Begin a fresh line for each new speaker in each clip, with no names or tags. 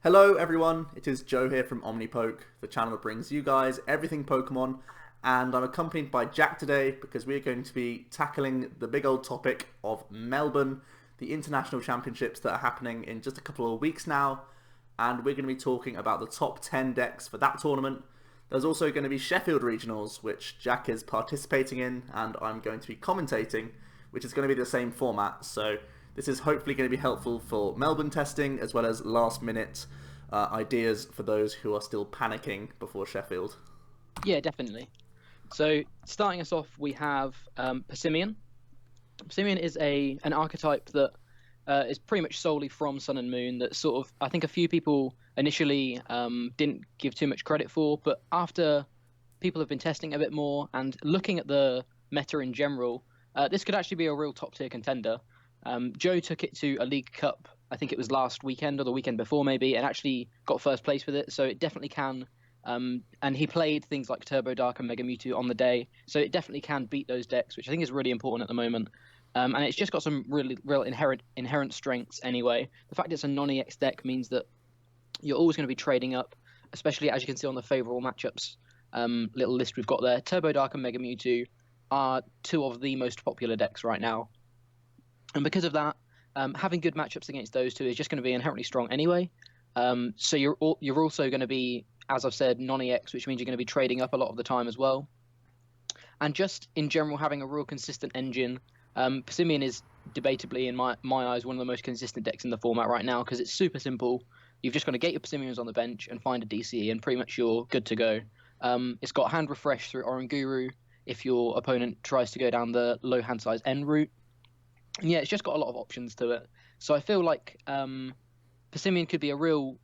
Hello everyone, it is Joe here from Omnipoke, the channel that brings you guys everything Pokemon, and I'm accompanied by Jack today because we're going to be tackling the big old topic of Melbourne, the international championships that are happening in just a couple of weeks now, and we're going to be talking about the top 10 decks for that tournament. There's also going to be Sheffield Regionals, which Jack is participating in, and I'm going to be commentating, which is going to be the same format, so this is hopefully going to be helpful for Melbourne testing, as well as last minute ideas for those who are still panicking before Sheffield.
Yeah, definitely. So starting us off, we have Persimmon. Persimmon is an archetype that is pretty much solely from Sun and Moon. That sort of I think a few people initially didn't give too much credit for, but after people have been testing it a bit more and looking at the meta in general, this could actually be a real top tier contender. Joe took it to a League Cup, I think it was last weekend or the weekend before maybe, and actually got first place with it. So it definitely can. And he played things like Turbo Dark and Mega Mewtwo on the day, so it definitely can beat those decks, which I think is really important at the moment. And it's just got some really real inherent strengths anyway. The fact it's a non-EX deck means that you're always going to be trading up, especially as you can see on the favourable matchups little list we've got there. Turbo Dark and Mega Mewtwo are two of the most popular decks right now. And because of that, having good matchups against those two is just going to be inherently strong anyway. So you're also going to be, as I've said, non-EX, which means you're going to be trading up a lot of the time as well. And just in general, having a real consistent engine. Persimmon is debatably, in my eyes, one of the most consistent decks in the format right now because it's super simple. You've just got to get your Persimmons on the bench and find a DCE, and pretty much you're good to go. It's got hand refresh through Oranguru if your opponent tries to go down the low hand size N route. And yeah, it's just got a lot of options to it. So I feel like Persimmon could be a real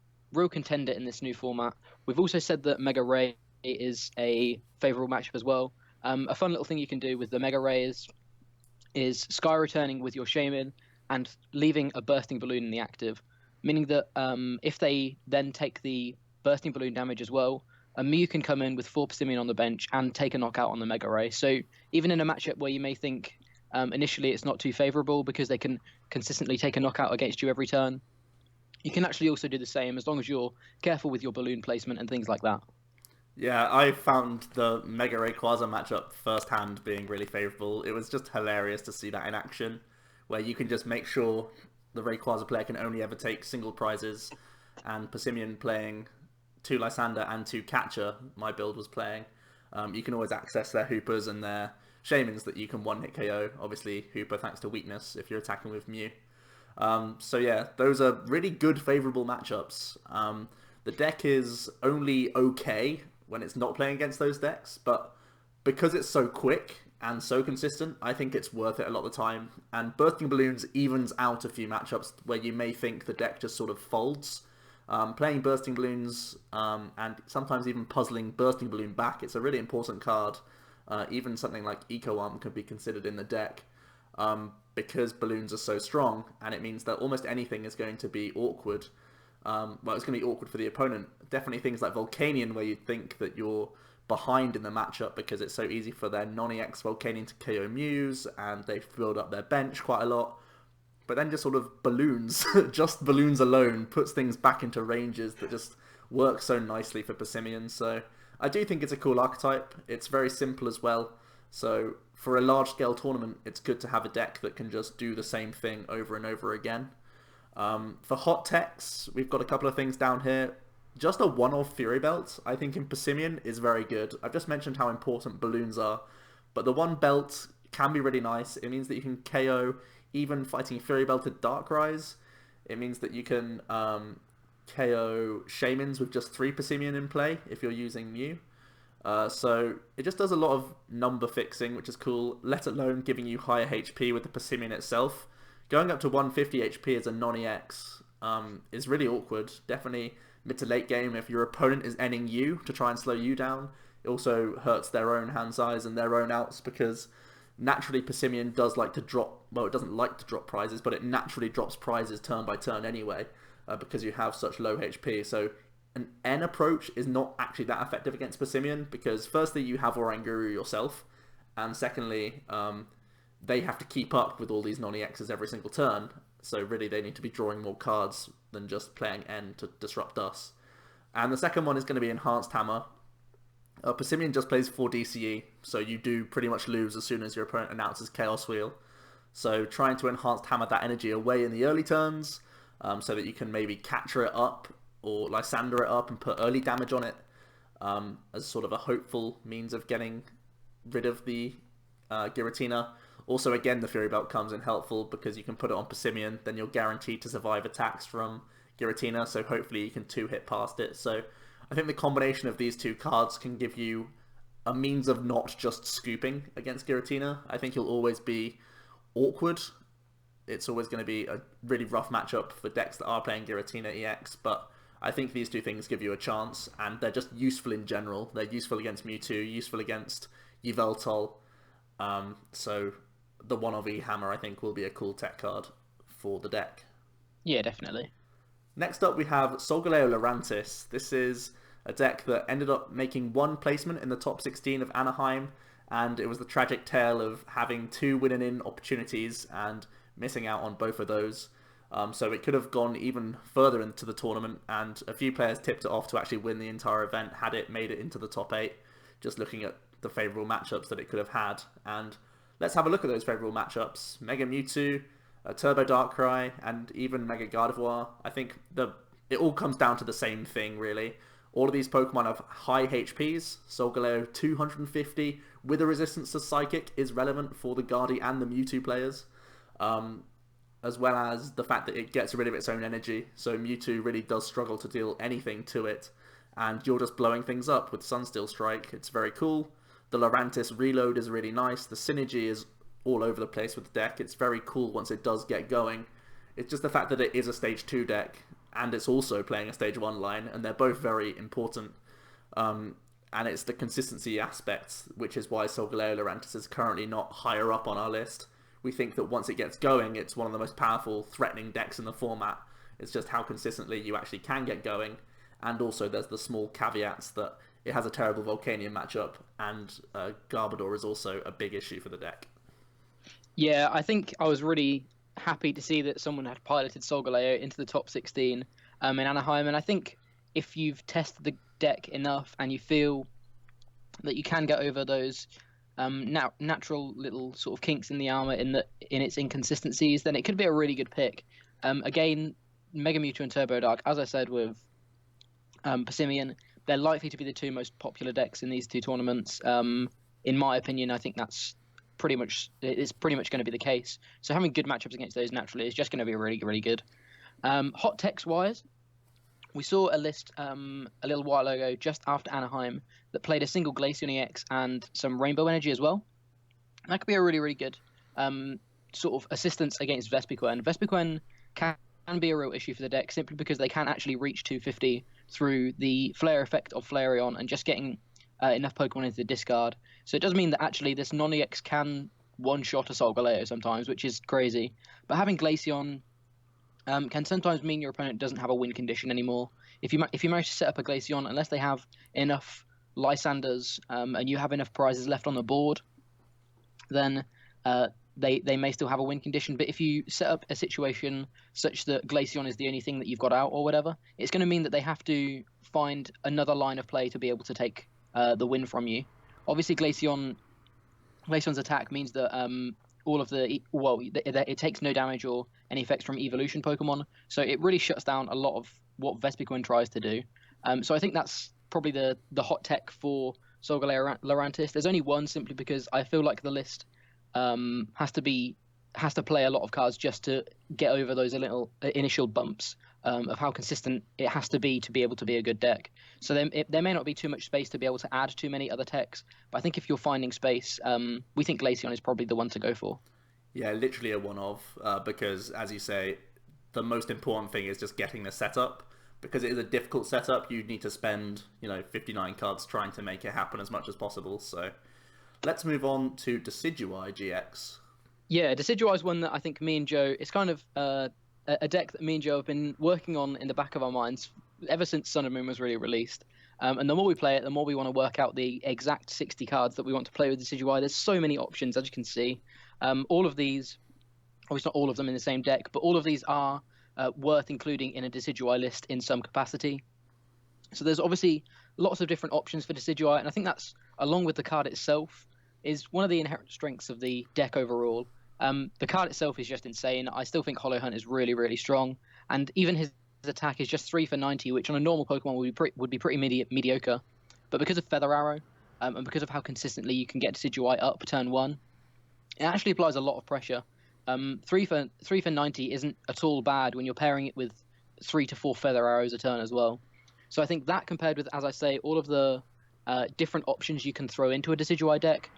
contender in this new format. We've also said that Mega Ray is a favourable matchup as well. A fun little thing you can do with the Mega Ray is Sky returning with your Shaman and leaving a bursting balloon in the active, meaning that if they then take the bursting balloon damage as well, a Mew can come in with 4 Persimmon on the bench and take a knockout on the Mega Ray. So even in a matchup where you may think initially it's not too favourable because they can consistently take a knockout against you every turn, you can actually also do the same as long as you're careful with your balloon placement and things like that.
Yeah, I found the Mega Rayquaza matchup firsthand being really favourable. It was just hilarious to see that in action, where you can just make sure the Rayquaza player can only ever take single prizes, and Persimmon playing 2 Lysander and 2 Catcher, my build was playing. You can always access their Hoopers and their Shamans that you can one-hit KO. Obviously, Hooper thanks to weakness if you're attacking with Mew. So yeah, those are really good favourable matchups. The deck is only okay when it's not playing against those decks, but because it's so quick and so consistent, I think it's worth it a lot of the time. And Bursting Balloons evens out a few matchups where you may think the deck just sort of folds. Playing Bursting Balloons and sometimes even puzzling Bursting Balloon back, it's a really important card. Even something like Eco Arm could be considered in the deck because balloons are so strong, and it means that almost anything is going to be awkward. Well, it's going to be awkward for the opponent. Definitely things like Volcanion, where you think that you're behind in the matchup because it's so easy for their non-EX Volcanion to KO Mews, and they build up their bench quite a lot. But then just sort of balloons, just balloons alone, puts things back into ranges that just work so nicely for Persimmon. So I do think it's a cool archetype. It's very simple as well. So for a large-scale tournament, it's good to have a deck that can just do the same thing over and over again. For hot techs, we've got a couple of things down here. Just a one-off Fury Belt, I think in Persimmon is very good. I've just mentioned how important balloons are, but the one belt can be really nice. It means that you can KO even fighting Fury Belted Darkrai. It means that you can KO Shamans with just 3 Persimmon in play if you're using Mew. So it just does a lot of number fixing, which is cool, let alone giving you higher HP with the Persimmon itself. Going up to 150 HP as a non-EX is really awkward. Definitely mid to late game if your opponent is ending you to try and slow you down. It also hurts their own hand size and their own outs because naturally Persimmon does like to drop, well, it doesn't like to drop prizes, but it naturally drops prizes turn by turn anyway because you have such low HP. So an N approach is not actually that effective against Persimmon because firstly you have Oranguru yourself, and secondly they have to keep up with all these non-EXs every single turn, So really, they need to be drawing more cards than just playing N to disrupt us. And the second one is going to be Enhanced Hammer. Persimmon just plays 4 DCE, so you do pretty much lose as soon as your opponent announces Chaos Wheel. So trying to Enhanced Hammer that energy away in the early turns, so that you can maybe capture it up or Lysander it up and put early damage on it, as sort of a hopeful means of getting rid of the Giratina. Also, again, the Fury Belt comes in helpful because you can put it on Persimmon, then you're guaranteed to survive attacks from Giratina, so hopefully you can 2-hit past it. So I think the combination of these two cards can give you a means of not just scooping against Giratina. I think you'll always be awkward. It's always going to be a really rough matchup for decks that are playing Giratina EX, but I think these two things give you a chance, and they're just useful in general. They're useful against Mewtwo, useful against Yveltal, so the 1-of-E Hammer, I think, will be a cool tech card for the deck.
Yeah, definitely.
Next up, we have Solgaleo Lurantis. This is a deck that ended up making one placement in the top 16 of Anaheim, and it was the tragic tale of having 2 win-in opportunities and missing out on both of those. So it could have gone even further into the tournament, and a few players tipped it off to actually win the entire event had it made it into the top 8, just looking at the favourable matchups that it could have had. And let's have a look at those favourable matchups. Mega Mewtwo, Turbo Darkrai, and even Mega Gardevoir. I think it all comes down to the same thing, really. All of these Pokemon have high HPs. Solgaleo 250 with a resistance to Psychic is relevant for the Guardi and the Mewtwo players. As well as the fact that it gets rid of its own energy. So Mewtwo really does struggle to deal anything to it. And you're just blowing things up with Sunsteel Strike. It's very cool. The Lurantis reload is really nice. The synergy is all over the place with the deck. It's very cool once it does get going. It's just the fact that it is a Stage 2 deck, and it's also playing a Stage 1 line, and they're both very important. And it's the consistency aspects, which is why Solgaleo Lurantis is currently not higher up on our list. We think that once it gets going, it's one of the most powerful, threatening decks in the format. It's just how consistently you actually can get going. And also there's the small caveats that it has a terrible Volcanion matchup, and Garbodor is also a big issue for the deck.
Yeah, I think I was really happy to see that someone had piloted Solgaleo into the top 16 in Anaheim, and I think if you've tested the deck enough and you feel that you can get over those natural little sort of kinks in the armor in its inconsistencies, then it could be a really good pick. Again, Mega Mewtwo and Turbo Dark, as I said with Persimmon, they're likely to be the 2 most popular decks in these 2 tournaments. In my opinion, I think it's pretty much going to be the case. So having good matchups against those naturally is just going to be really, really good. Hot techs wise, we saw a list a little while ago, just after Anaheim, that played a single Glaceon EX and some Rainbow Energy as well. That could be a really, really good sort of assistance against Vespiquen. Vespiquen can be a real issue for the deck simply because they can actually reach 250 through the Flare effect of Flareon and just getting enough Pokemon into the discard. So it does mean that actually this non-EX can one-shot a Solgaleo sometimes, which is crazy. But having Glaceon can sometimes mean your opponent doesn't have a win condition anymore. If you manage to set up a Glaceon, unless they have enough Lysanders and you have enough prizes left on the board, then they may still have a win condition. But if you set up a situation such that Glaceon is the only thing that you've got out or whatever, it's going to mean that they have to find another line of play to be able to take the win from you. Obviously, Glaceon's attack means that it takes no damage or any effects from evolution Pokemon, so it really shuts down a lot of what Vespiquen tries to do. So I think that's probably the hot tech for Solgaleo Lurantis. There's only one, simply because I feel like the list has to play a lot of cards just to get over those little initial bumps of how consistent it has to be able to be a good deck. So there may not be too much space to be able to add too many other techs, but I think if you're finding space, we think Glaceon is probably the one to go for.
Yeah, literally a one-of, because, as you say, the most important thing is just getting the setup. Because it is a difficult setup, you need to spend 59 cards trying to make it happen as much as possible. So let's move on to Decidueye GX.
Yeah, Decidueye is one that I think me and Joe, it's kind of a deck that me and Joe have been working on in the back of our minds ever since Sun and Moon was really released. And the more we play it, the more we want to work out the exact 60 cards that we want to play with Decidueye. There's so many options, as you can see. All of these Obviously, not all of them in the same deck, but all of these are worth including in a Decidueye list in some capacity. So there's obviously lots of different options for Decidueye, and I think that's, along with the card itself, is one of the inherent strengths of the deck overall. The card itself is just insane. I still think Hollow Hunt is really, really strong, and even his attack is just 3 for 90, which on a normal Pokemon would be pretty mediocre. But because of Feather Arrow, and because of how consistently you can get Decidueye up turn 1, it actually applies a lot of pressure. 3 for 90 isn't at all bad when you're pairing it with 3 to 4 Feather Arrows a turn as well. So I think that, compared with, as I say, all of the different options you can throw into a Decidueye deck,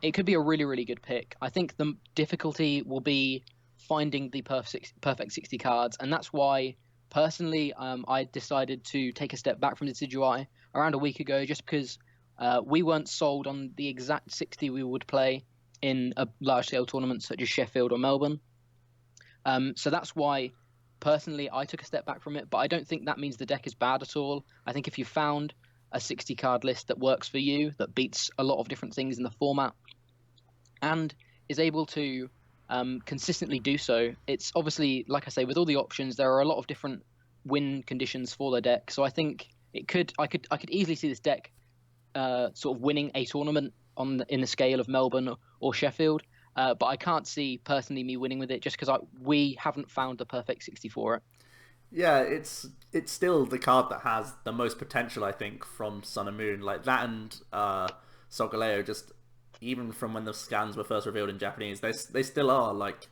it could be a really, really good pick. I think the difficulty will be finding the perfect 60 cards, and that's why, personally, I decided to take a step back from Decidueye around a week ago, just because we weren't sold on the exact 60 we would play in a large-scale tournament such as Sheffield or Melbourne. So that's why, personally, I took a step back from it, but I don't think that means the deck is bad at all. I think if you found a 60-card list that works for you, that beats a lot of different things in the format, and is able to consistently do so, it's obviously, like I say, with all the options, there are a lot of different win conditions for the deck. So I think I could easily see this deck sort of winning a tournament in the scale of Melbourne or Sheffield. But I can't see personally me winning with it, just because we haven't found the perfect 60 for it.
Yeah, it's still the card that has the most potential, I think, from Sun and Moon. Like that and Solgaleo, just even from when the scans were first revealed in Japanese, they still are like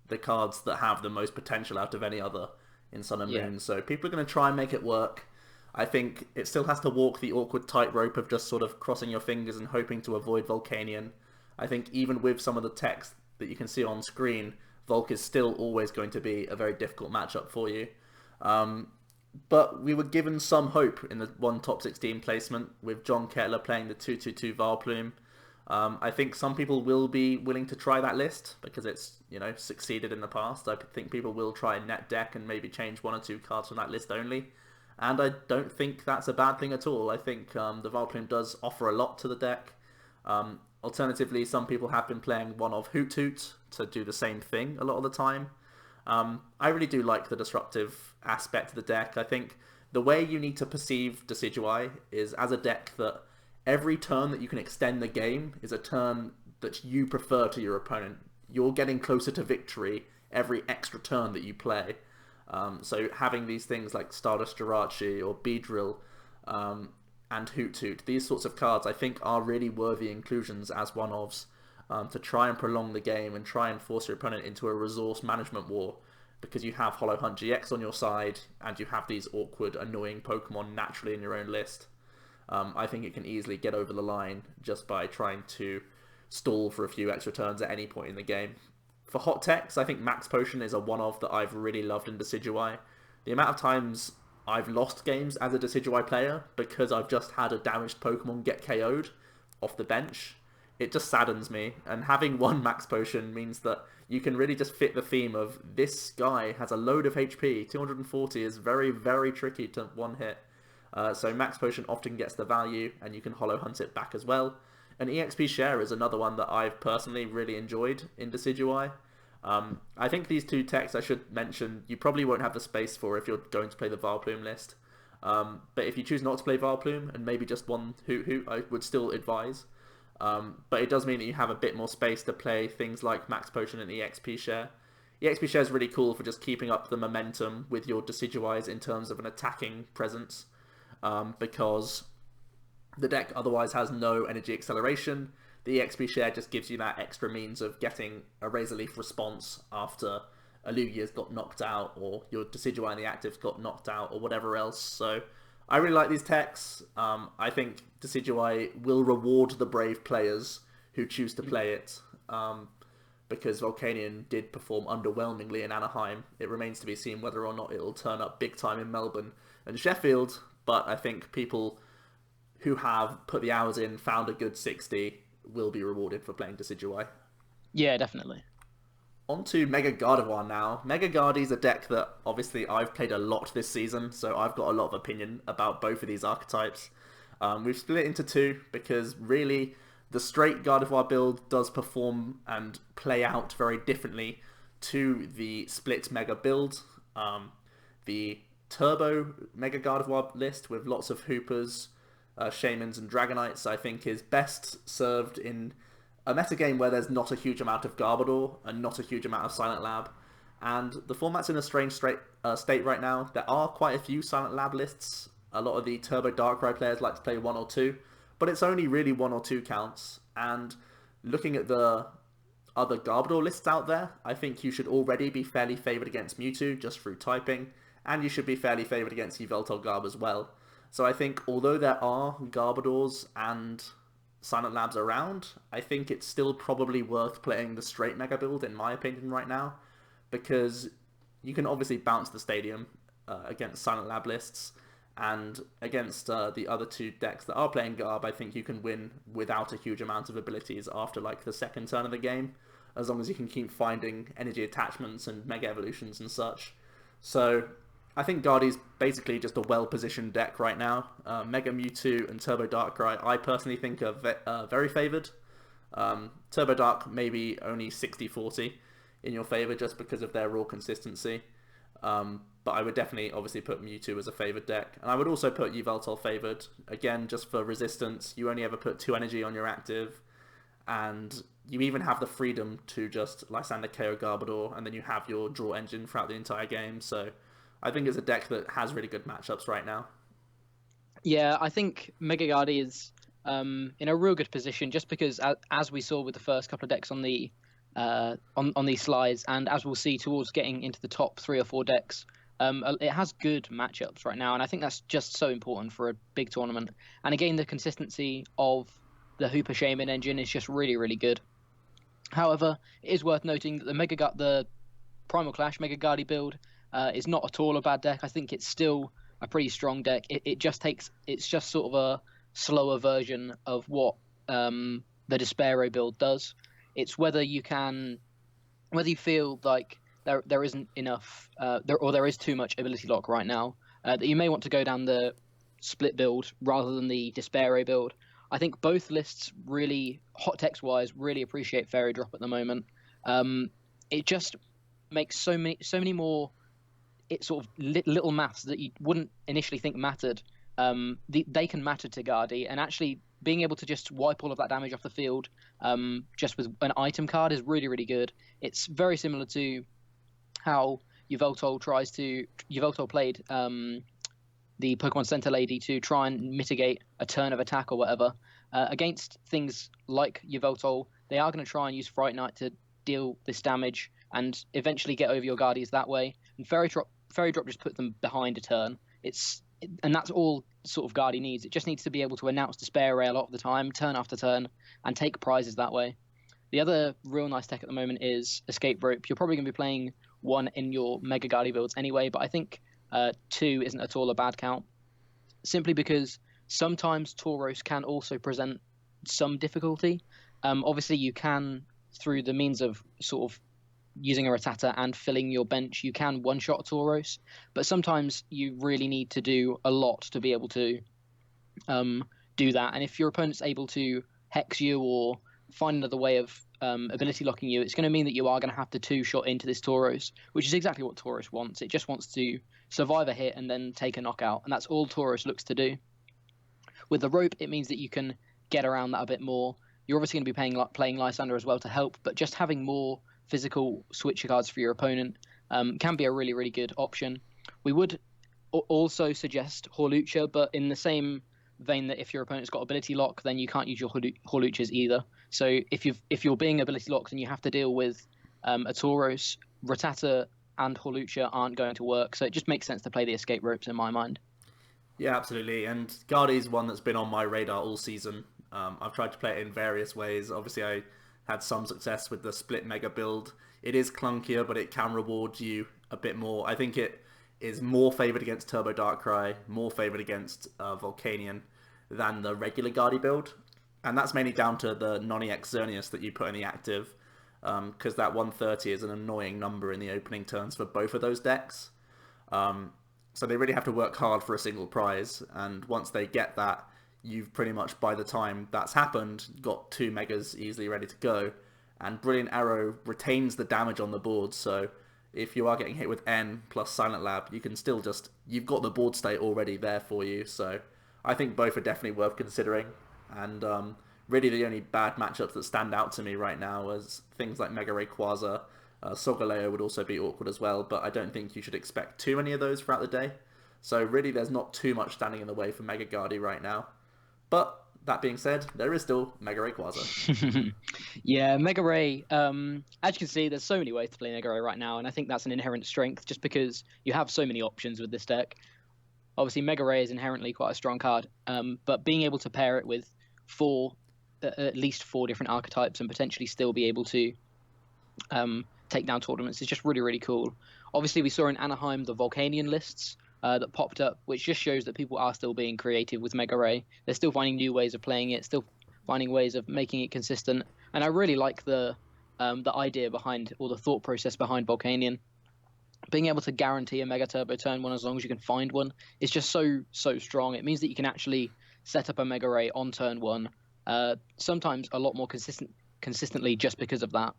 the cards that have the most potential out of any other in Sun and Moon. So people are going to try and make it work. I think it still has to walk the awkward tightrope of just sort of crossing your fingers and hoping to avoid Volcanion. I think even with some of the text that you can see on screen, Volk is still always going to be a very difficult matchup for you. But we were given some hope in the one top 16 placement with John Kettler playing the 2/2/2 Vileplume. I think some people will be willing to try that list because it's, succeeded in the past. I think people will try net deck and maybe change 1 or 2 cards from that list only. And I don't think that's a bad thing at all. I think the Vileplume does offer a lot to the deck. Alternatively, some people have been playing one of Hoot Hoot to do the same thing a lot of the time. I really do like the disruptive aspect of the deck. I think the way you need to perceive Decidueye is as a deck that every turn that you can extend the game is a turn that you prefer to your opponent. You're getting closer to victory every extra turn that you play. So having these things like Stardust Jirachi or Beedrill and Hoot Hoot, these sorts of cards I think are really worthy inclusions as one-ofs to try and prolong the game and try and force your opponent into a resource management war, because you have Hollow Hunt GX on your side and you have these awkward, annoying Pokemon naturally in your own list. I think it can easily get over the line just by trying to stall for a few extra turns at any point in the game. For hot techs, I think Max Potion is a one-off that I've really loved in Decidueye. The amount of times I've lost games as a Decidueye player because I've just had a damaged Pokemon get KO'd off the bench, it just saddens me. And having one Max Potion means that you can really just fit the theme of this guy has a load of HP. 240 is very, very tricky to one hit. So Max Potion often gets the value, and you can Hollow Hunt it back as well. And EXP Share is another one that I've personally really enjoyed in Decidueye. I think these two techs I should mention, you probably won't have the space for if you're going to play the Vileplume list. But if you choose not to play Vileplume and maybe just one Hoot Hoot, I would still advise. But it does mean that you have a bit more space to play things like Max Potion and EXP Share. EXP Share is really cool for just keeping up the momentum with your Decidueyes in terms of an attacking presence, because the deck otherwise has no energy acceleration. The EXP Share just gives you that extra means of getting a Razor Leaf response after a Lugia's got knocked out, or your Decidueye in the active's got knocked out, or whatever else. So I really like these techs. I think Decidueye will reward the brave players who choose to play it, because Volcanion did perform underwhelmingly in Anaheim. It remains to be seen whether or not it'll turn up big time in Melbourne and Sheffield, but I think people who have put the hours in, found a good 60, will be rewarded for playing Decidueye.
Yeah, definitely.
On to Mega Gardevoir now. Mega Gardy's a deck that obviously I've played a lot this season, so I've got a lot of opinion about both of these archetypes. We've split it into two because really the straight Gardevoir build does perform and play out very differently to the split Mega build. The Turbo Mega Gardevoir list with lots of Hoopers, Shamans, and Dragonites, I think, is best served in a metagame where there's not a huge amount of Garbodor and not a huge amount of Silent Lab. And the format's in a strange state right now. There are quite a few Silent Lab lists. A lot of the Turbo Darkrai players like to play 1 or 2, but it's only really 1 or 2 counts. And looking at the other Garbodor lists out there, I think you should already be fairly favoured against Mewtwo just through typing, and you should be fairly favoured against Yveltal Garb as well. So I think although there are Garbodors and Silent Labs around, I think it's still probably worth playing the straight Mega build in my opinion right now, because you can obviously bounce the stadium against Silent Lab lists, and against the other 2 decks that are playing Garb, I think you can win without a huge amount of abilities after like the second turn of the game, as long as you can keep finding energy attachments and Mega Evolutions and such. So I think Guardi's basically just a well-positioned deck right now. Mega Mewtwo and Turbo Darkrai, I personally think are very favoured. Turbo Dark maybe only 60-40 in your favour just because of their raw consistency. But I would definitely obviously put Mewtwo as a favoured deck. And I would also put Yveltal favoured. Again, just for resistance, you only ever put 2 energy on your active. And you even have the freedom to just Lysander KO Garbodor, and then you have your draw engine throughout the entire game. So I think it's a deck that has really good matchups right now.
Yeah, I think Mega Guardi is in a real good position, just because as we saw with the first couple of decks on the on these slides, and as we'll see towards getting into the top 3 or 4 decks, it has good matchups right now, and I think that's just so important for a big tournament. And again, the consistency of the Hooper Shaman engine is just really, really good. However, it is worth noting that the Primal Clash Mega Guardi build is not at all a bad deck. I think it's still a pretty strong deck. It's just sort of a slower version of what the Despero build does. It's whether you feel like there isn't enough, there is too much ability lock right now, that you may want to go down the split build rather than the Despero build. I think both lists really, hot text wise, really appreciate Fairy Drop at the moment. It just makes so many more sort of little maths that you wouldn't initially think mattered. They can matter to Guardi, and actually being able to just wipe all of that damage off the field just with an item card is really, really good. It's very similar to how Yveltal played the Pokemon Center Lady to try and mitigate a turn of attack or whatever. Against things like Yveltal, they are going to try and use Fright Knight to deal this damage and eventually get over your Guardians that way. And Fairy Drop just put them behind a turn. And that's all sort of Guardi needs. It just needs to be able to announce Despair Ray a lot of the time, turn after turn, and take prizes that way. The other real nice tech at the moment is Escape Rope. You're probably going to be playing 1 in your Mega Guardi builds anyway, but I think 2 isn't at all a bad count, simply because sometimes Tauros can also present some difficulty. Obviously, you can, through the means of sort of using a Rattata and filling your bench, you can one-shot Tauros, but sometimes you really need to do a lot to be able to do that. And if your opponent's able to hex you or find another way of ability locking you, it's going to mean that you are going to have to 2-shot into this Tauros, which is exactly what Tauros wants. It just wants to survive a hit and then take a knockout, and that's all Tauros looks to do. With the rope, it means that you can get around that a bit more. You're obviously going to be playing Lysander as well to help, but just having more physical switcher cards for your opponent can be a really, really good option. We would also suggest Hawlucha, but in the same vein that if your opponent's got ability lock, then you can't use your Hawluchas either. So if you're being ability locked and you have to deal with a Tauros, Rattata and Hawlucha aren't going to work. So it just makes sense to play the escape ropes in my mind.
Yeah, absolutely. And Guardi's one that's been on my radar all season. I've tried to play it in various ways. Obviously, I had some success with the split mega build. It is clunkier, but it can reward you a bit more. I think it is more favoured against Turbo Darkrai, more favoured against Volcanion than the regular Guardi build. And that's mainly down to the non-EX Xerneas that you put in the active, because that 130 is an annoying number in the opening turns for both of those decks. So they really have to work hard for a single prize, and once they get that, you've pretty much, by the time that's happened, got two Megas easily ready to go. And Brilliant Arrow retains the damage on the board, so if you are getting hit with N plus Silent Lab, you can still just, you've got the board state already there for you, so I think both are definitely worth considering. And really the only bad matchups that stand out to me right now is things like Mega Rayquaza. Solgaleo would also be awkward as well, but I don't think you should expect too many of those throughout the day. So really there's not too much standing in the way for Mega Guardy right now. But that being said, there is still Mega Rayquaza.
Yeah, Mega Ray. As you can see, there's so many ways to play Mega Ray right now, and I think that's an inherent strength just because you have so many options with this deck. Obviously, Mega Ray is inherently quite a strong card, but being able to pair it with at least four different archetypes and potentially still be able to take down tournaments is just really, really cool. Obviously, we saw in Anaheim the Volcanion lists that popped up, which just shows that people are still being creative with Mega Ray. They're still finding new ways of playing it, still finding ways of making it consistent. And I really like the idea behind, or the thought process behind Volcanion. Being able to guarantee a Mega Turbo turn one as long as you can find one is just so strong. It means that you can actually set up a Mega Ray on turn one, sometimes a lot more consistently just because of that.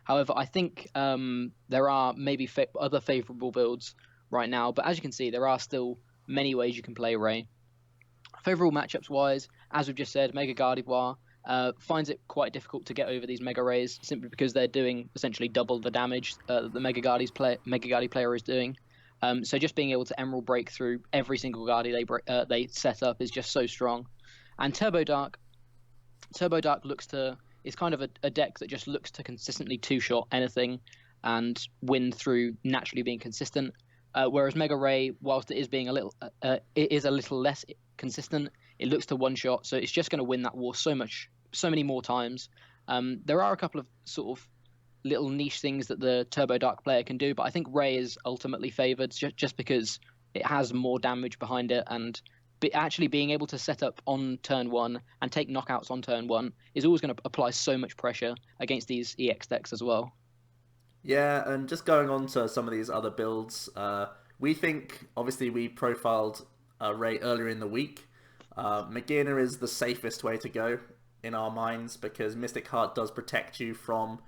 However, I think there are maybe other favorable builds right now, but as you can see, there are still many ways you can play Ray. Favorable matchups wise, as we've just said, Mega Gardevoir finds it quite difficult to get over these Mega Rays simply because they're doing essentially double the damage that the Mega Guardy player is doing. So just being able to Emerald break through every single Guardy they set up is just so strong. And Turbo Dark is kind of a deck that just looks to consistently two-shot anything and win through naturally being consistent. Whereas Mega Ray, whilst it is a little less consistent, it looks to one shot, so it's just going to win that war so many more times. There are a couple of sort of little niche things that the Turbo Dark player can do, but I think Ray is ultimately favored just because it has more damage behind it, and actually being able to set up on turn one and take knockouts on turn one is always going to apply so much pressure against these EX decks as well.
Yeah, and just going on to some of these other builds, we think, obviously we profiled Ray earlier in the week. Magina is the safest way to go in our minds because Mystic Heart does protect you from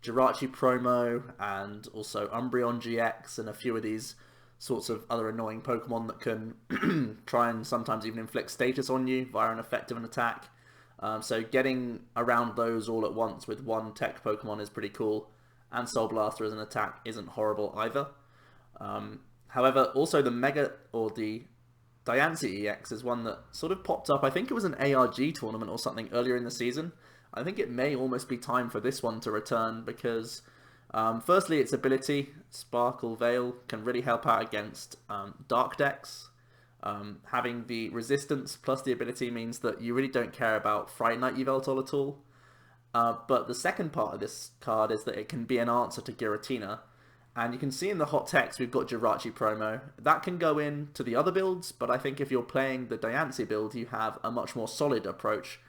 Jirachi Promo and also Umbreon GX and a few of these sorts of other annoying Pokemon that can try and sometimes even inflict status on you via an effect of an attack. So getting around those all at once with one tech Pokemon is pretty cool. And Soul Blaster as an attack isn't horrible either. However, also the Mega, or the Diancie EX is one that sort of popped up. I think it was an ARG tournament or something earlier in the season. I think it may almost be time for this one to return because, firstly, its ability, Sparkle Veil, can really help out against dark decks. Having the resistance plus the ability means that you really don't care about Fright Night Yveltal at all. But the second part of this card is that it can be an answer to Giratina. And you can see in the hot text we've got Jirachi Promo. That can go into the other builds, but I think if you're playing the Diancie build, you have a much more solid approach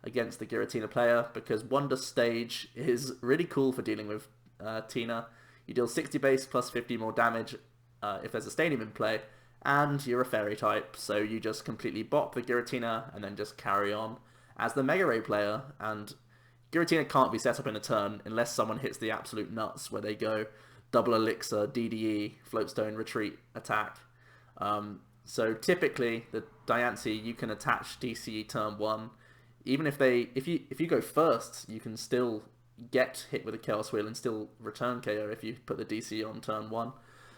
against the Giratina player, because Wonder Stage is really cool for dealing with Tina. You deal 60 base plus 50 more damage if there's a Stadium in play, and you're a Fairy type, so you just completely bop the Giratina and then just carry on as the Mega Ray player, and Giratina can't be set up in a turn unless someone hits the absolute nuts where they go double elixir, DDE, floatstone, retreat, attack. So typically the Diancie you can attach DCE turn 1. Even if you go first, you can still get hit with a Chaos Wheel and still return KO if you put the DCE on turn 1.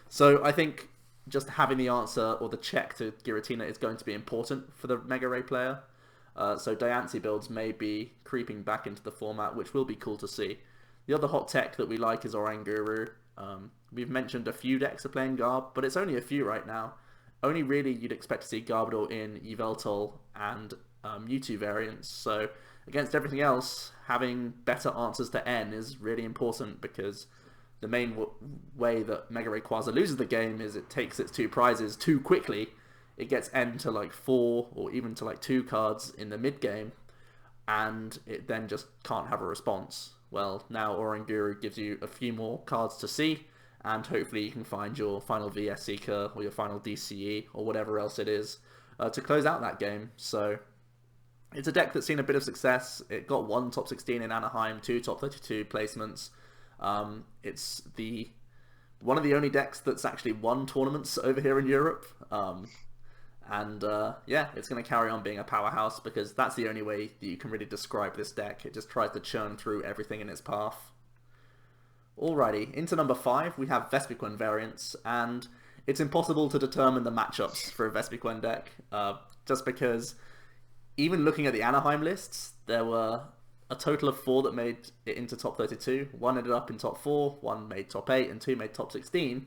So I think just having the answer or the check to Giratina is going to be important for the Mega Ray player. So Diancie builds may be creeping back into the format, which will be cool to see. The other hot tech that we like is Oranguru. We've mentioned a few decks are playing Garb, but it's only a few right now. Only really you'd expect to see Garbodor in Yveltal and Mewtwo variants. So against everything else, having better answers to N is really important because the main way that Mega Rayquaza loses the game is it takes its two prizes too quickly. It gets N to like 4 or even to like 2 cards in the mid game, and it then just can't have a response. Well, now Oranguru gives you a few more cards to see, and hopefully you can find your final VS Seeker or your final DCE or whatever else it is to close out that game. So It's a deck that's seen a bit of success. It got one top 16 in Anaheim, two top 32 placements. It's the one of the only decks that's actually won tournaments over here in Europe. Yeah, it's going to carry on being a powerhouse because that's the only way that you can really describe this deck. It just tries to churn through everything in its path. Alrighty, into number 5, we have Vespiquen variants, and it's impossible to determine the matchups for a Vespiquen deck, just because even looking at the Anaheim lists, there were a total of 4 that made it into top 32. One ended up in top 4, one made top 8, and 2 made top 16.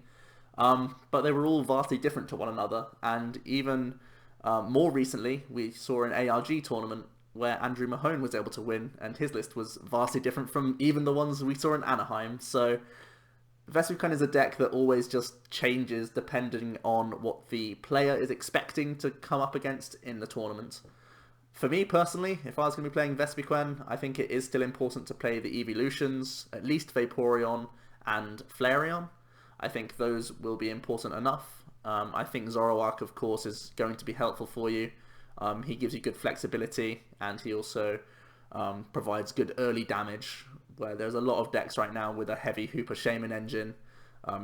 But they were all vastly different to one another, and even more recently, we saw an ARG tournament where Andrew Mahone was able to win, and his list was vastly different from even the ones we saw in Anaheim. So Vespiquen is a deck that always just changes depending on what the player is expecting to come up against in the tournament. For me personally, if I was going to be playing Vespiquen, I think it is still important to play the Evolutions, at least Vaporeon and Flareon. I think those will be important enough. I think Zoroark, of course, is going to be helpful for you. He gives you good flexibility, and he also provides good early damage, where there's a lot of decks right now with a heavy Hooper Shaman engine.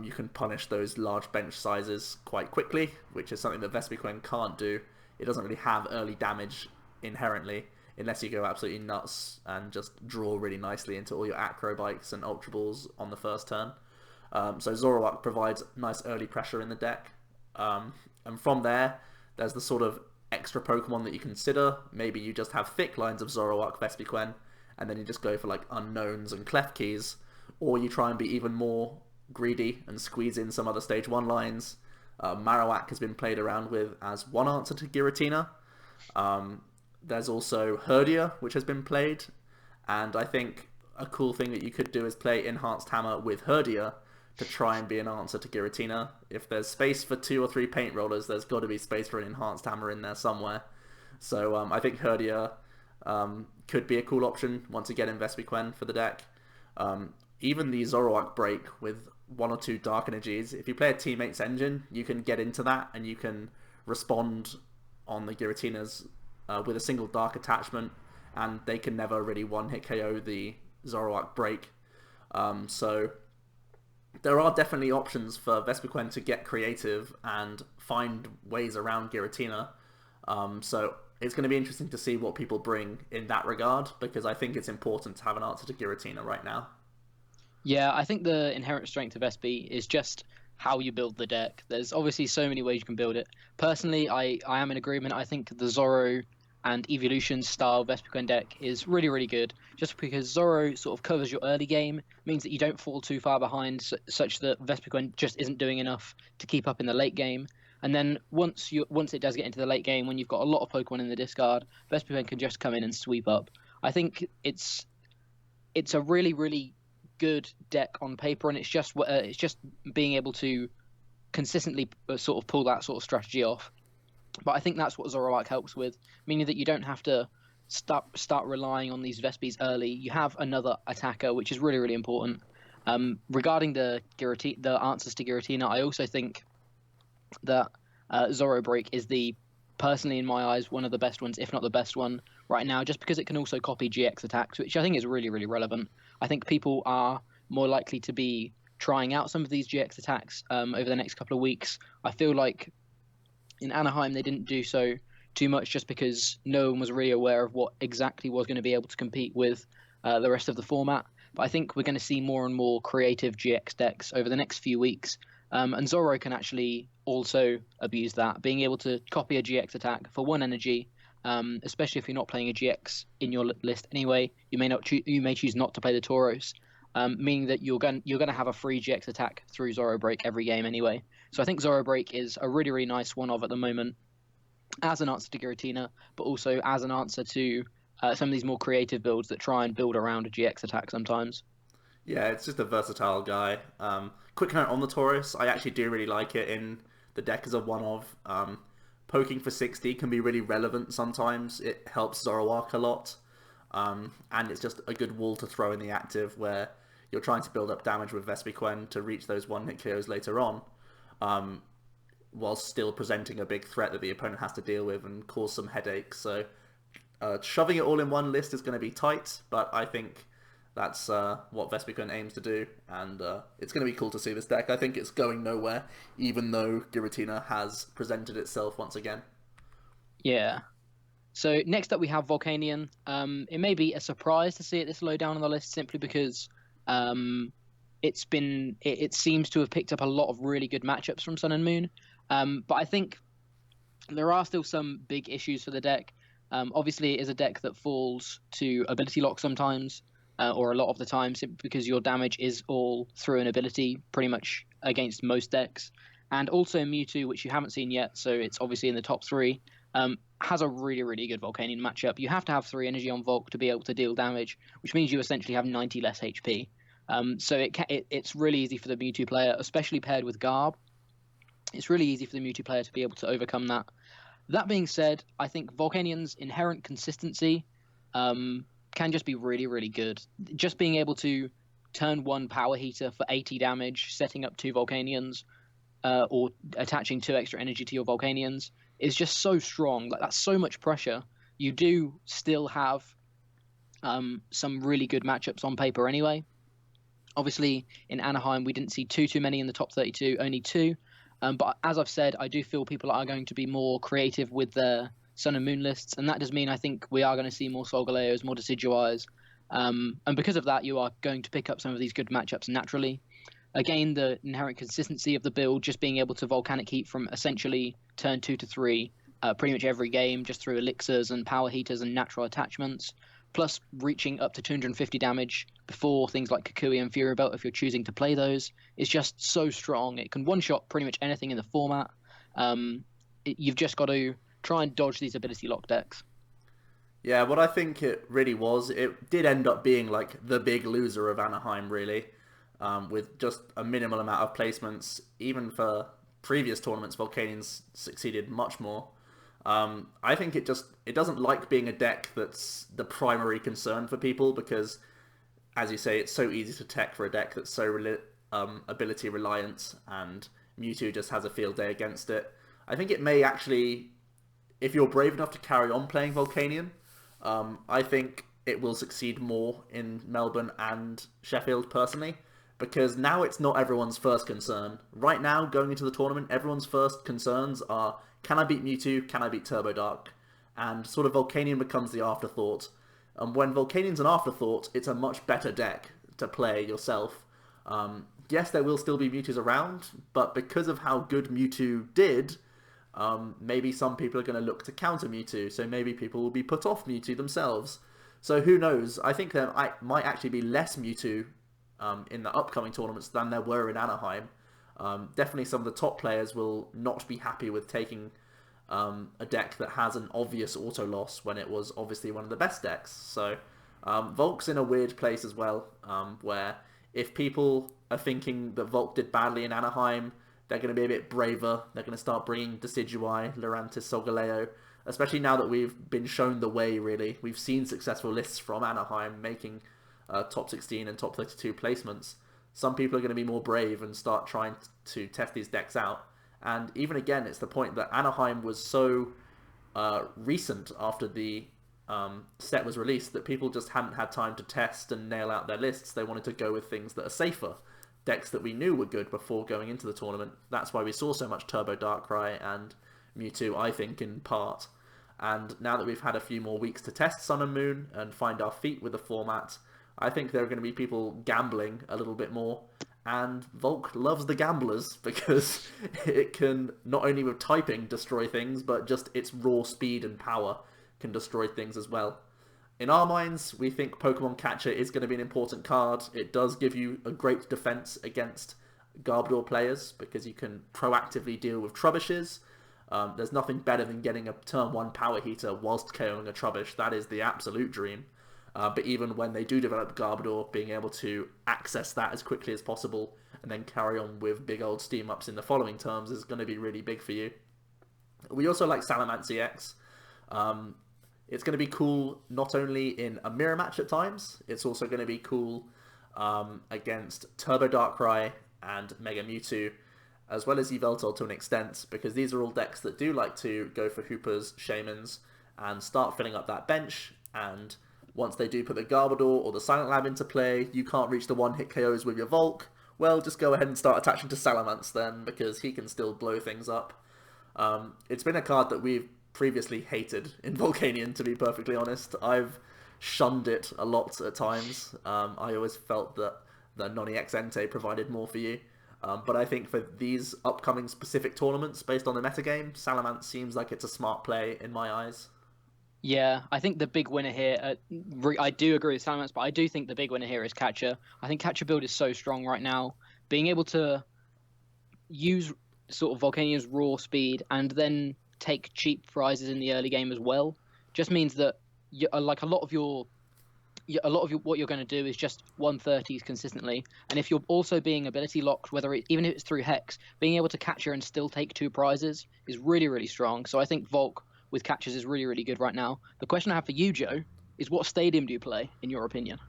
You can punish those large bench sizes quite quickly, which is something that Vespiquen can't do. It doesn't really have early damage inherently, unless you go absolutely nuts and just draw really nicely into all your Acrobikes and Ultra Balls on the first turn. So Zoroark provides nice early pressure in the deck. And from there, there's the sort of extra Pokemon that you consider. Maybe you just have thick lines of Zoroark, Vespiquen, and then you just go for like Unknowns and Klefkeys, or you try and be even more greedy and squeeze in some other Stage 1 lines. Marowak has been played around with as one answer to Giratina. There's also Herdia, which has been played, and I think a cool thing that you could do is play Enhanced Hammer with Herdia to try and be an answer to Giratina. If there's space for 2 or 3 paint rollers, there's got to be space for an Enhanced Hammer in there somewhere. So I think Herdia could be a cool option once again in Vespiquen for the deck. Even the Zoroark break with 1 or 2 Dark Energies, if you play a Teammate's Engine, you can get into that and you can respond on the Giratinas with a single Dark attachment, and they can never really one-hit KO the Zoroark break. So there are definitely options for Vespiquen to get creative and find ways around Giratina. So it's going to be interesting to see what people bring in that regard, because I think it's important to have an answer to Giratina right now.
Yeah, I think the inherent strength of SB is just how you build the deck. There's obviously so many ways you can build it. Personally, I am in agreement. I think the Zoro and Evolution style Vespiquen deck is really, really good, just because Zoro sort of covers your early game, means that you don't fall too far behind, such that Vespiquen just isn't doing enough to keep up in the late game. And then once it does get into the late game, when you've got a lot of Pokemon in the discard, Vespiquen can just come in and sweep up. I think it's a really, really good deck on paper, and it's just being able to consistently sort of pull that sort of strategy off. But I think that's what Zoroark helps with, meaning that you don't have to start relying on these Vespies early. You have another attacker, which is really, really important. Regarding the answers to Giratina, I also think that Zoro Break is personally in my eyes, one of the best ones, if not the best one right now, just because it can also copy GX attacks, which I think is really, really relevant. I think people are more likely to be trying out some of these GX attacks over the next couple of weeks. I feel like in Anaheim, they didn't do so too much just because no one was really aware of what exactly was going to be able to compete with the rest of the format. But I think we're going to see more and more creative GX decks over the next few weeks. And Zoro can actually also abuse that, being able to copy a GX attack for 1 energy, especially if you're not playing a GX in your list anyway. You may choose not to play the Tauros, meaning that you're going to have a free GX attack through Zoro Break every game anyway. So I think Zoro Break is a really, really nice one-of at the moment as an answer to Giratina, but also as an answer to some of these more creative builds that try and build around a GX attack sometimes.
Yeah, it's just a versatile guy. Quick note on the Tauros, I actually do really like it in the deck as a one-of. Poking for 60 can be really relevant sometimes. It helps Zoroark a lot. And it's just a good wall to throw in the active where you're trying to build up damage with Vespiquen to reach those one-hit KOs later on, while still presenting a big threat that the opponent has to deal with and cause some headaches. So Shoving it all in one list is going to be tight, but I think that's what Vespiquen aims to do, and it's going to be cool to see this deck. I think it's going nowhere, even though Giratina has presented itself once again.
Yeah. So next up we have Volcanion. It may be a surprise to see it this low down on the list simply because it seems to have picked up a lot of really good matchups from Sun and Moon. But I think there are still some big issues for the deck. Obviously, it is a deck that falls to ability lock sometimes, or a lot of the time, simply because your damage is all through an ability, pretty much against most decks. And also Mewtwo, which you haven't seen yet, so it's obviously in the top three, has a really, really good Volcanion matchup. You have to have 3 energy on Volk to be able to deal damage, which means you essentially have 90 less HP. So it's really easy for the Mewtwo player, especially paired with Garb. It's really easy for the Mewtwo player to be able to overcome that. That being said, I think Volcanion's inherent consistency can just be really, really good. Just being able to turn 1 Power Heater for 80 damage, setting up 2 Volcanions, or attaching 2 extra energy to your Volcanions is just so strong. Like, that's so much pressure. You do still have some really good matchups on paper anyway. Obviously, in Anaheim, we didn't see too many in the top 32, only 2. But as I've said, I do feel people are going to be more creative with their Sun and Moon lists, and that does mean I think we are going to see more Solgaleos, more Decidueyes, and because of that, you are going to pick up some of these good matchups naturally. Again, the inherent consistency of the build, just being able to Volcanic Heat from essentially turn 2 to 3, pretty much every game, just through elixirs and power heaters and natural attachments, plus reaching up to 250 damage before things like Kukui and Fury Belt, if you're choosing to play those, is just so strong. It can one-shot pretty much anything in the format. You've just got to try and dodge these ability lock decks.
Yeah, what I think it really was, it did end up being like the big loser of Anaheim, really, with just a minimal amount of placements. Even for previous tournaments, Volcanions succeeded much more. I think it doesn't like being a deck that's the primary concern for people because, as you say, it's so easy to tech for a deck that's so ability reliant, and Mewtwo just has a field day against it. I think it may actually, if you're brave enough to carry on playing Volcanion, I think it will succeed more in Melbourne and Sheffield personally, because now it's not everyone's first concern. Right now, going into the tournament, everyone's first concerns are, can I beat Mewtwo? Can I beat Turbo Dark? And sort of Volcanion becomes the afterthought. And when Volcanion's an afterthought, it's a much better deck to play yourself. Yes, there will still be Mewtwo's around, but because of how good Mewtwo did, maybe some people are going to look to counter Mewtwo, so maybe people will be put off Mewtwo themselves. So who knows? I think there might actually be less Mewtwo in the upcoming tournaments than there were in Anaheim. Definitely some of the top players will not be happy with taking a deck that has an obvious auto loss when it was obviously one of the best decks. So Volk's in a weird place as well, where if people are thinking that Volk did badly in Anaheim, they're going to be a bit braver. They're going to start bringing Decidueye, Lurantis, Solgaleo, especially now that we've been shown the way, really. We've seen successful lists from Anaheim making top 16 and top 32 placements. Some people are going to be more brave and start trying to test these decks out. And even again, it's the point that Anaheim was so recent after the set was released that people just hadn't had time to test and nail out their lists. They wanted to go with things that are safer, decks that we knew were good before going into the tournament. That's why we saw so much Turbo Darkrai and Mewtwo, I think, in part. And now that we've had a few more weeks to test Sun and Moon and find our feet with the format, I think there are going to be people gambling a little bit more. And Volk loves the gamblers because it can, not only with typing, destroy things, but just its raw speed and power can destroy things as well. In our minds, we think Pokemon Catcher is going to be an important card. It does give you a great defense against Garbodor players because you can proactively deal with Trubbishes. There's nothing better than getting a turn 1 Power Heater whilst KOing a Trubbish. That is the absolute dream. But even when they do develop Garbodor, being able to access that as quickly as possible and then carry on with big old steam ups in the following terms is going to be really big for you. We also like Salamence EX. It's going to be cool not only in a mirror match at times, it's also going to be cool against Turbo Darkrai and Mega Mewtwo, as well as Yveltal to an extent, because these are all decks that do like to go for Hoopers, Shaymins, and start filling up that bench. And once they do put the Garbodor or the Silent Lab into play, you can't reach the one-hit KOs with your Volk. Well, just go ahead and start attaching to Salamence then, because he can still blow things up. It's been a card that we've previously hated in Volcanion, to be perfectly honest. I've shunned it a lot at times. I always felt that the Noni X Entei provided more for you. But I think for these upcoming specific tournaments, based on the metagame, Salamence seems like it's a smart play in my eyes.
Yeah, I think the big winner here, I do agree with Salamence, but I do think the big winner here is Catcher. I think Catcher build is so strong right now. Being able to use sort of Volcanion's raw speed and then take cheap prizes in the early game as well just means that like a lot of what you're going to do is just 130s consistently. And if you're also being ability locked, even if it's through Hex, being able to Catcher and still take 2 prizes is really, really strong. So I think Volk with catches is really, really good right now. The question I have for you, Joe, is what stadium do you play, in your opinion?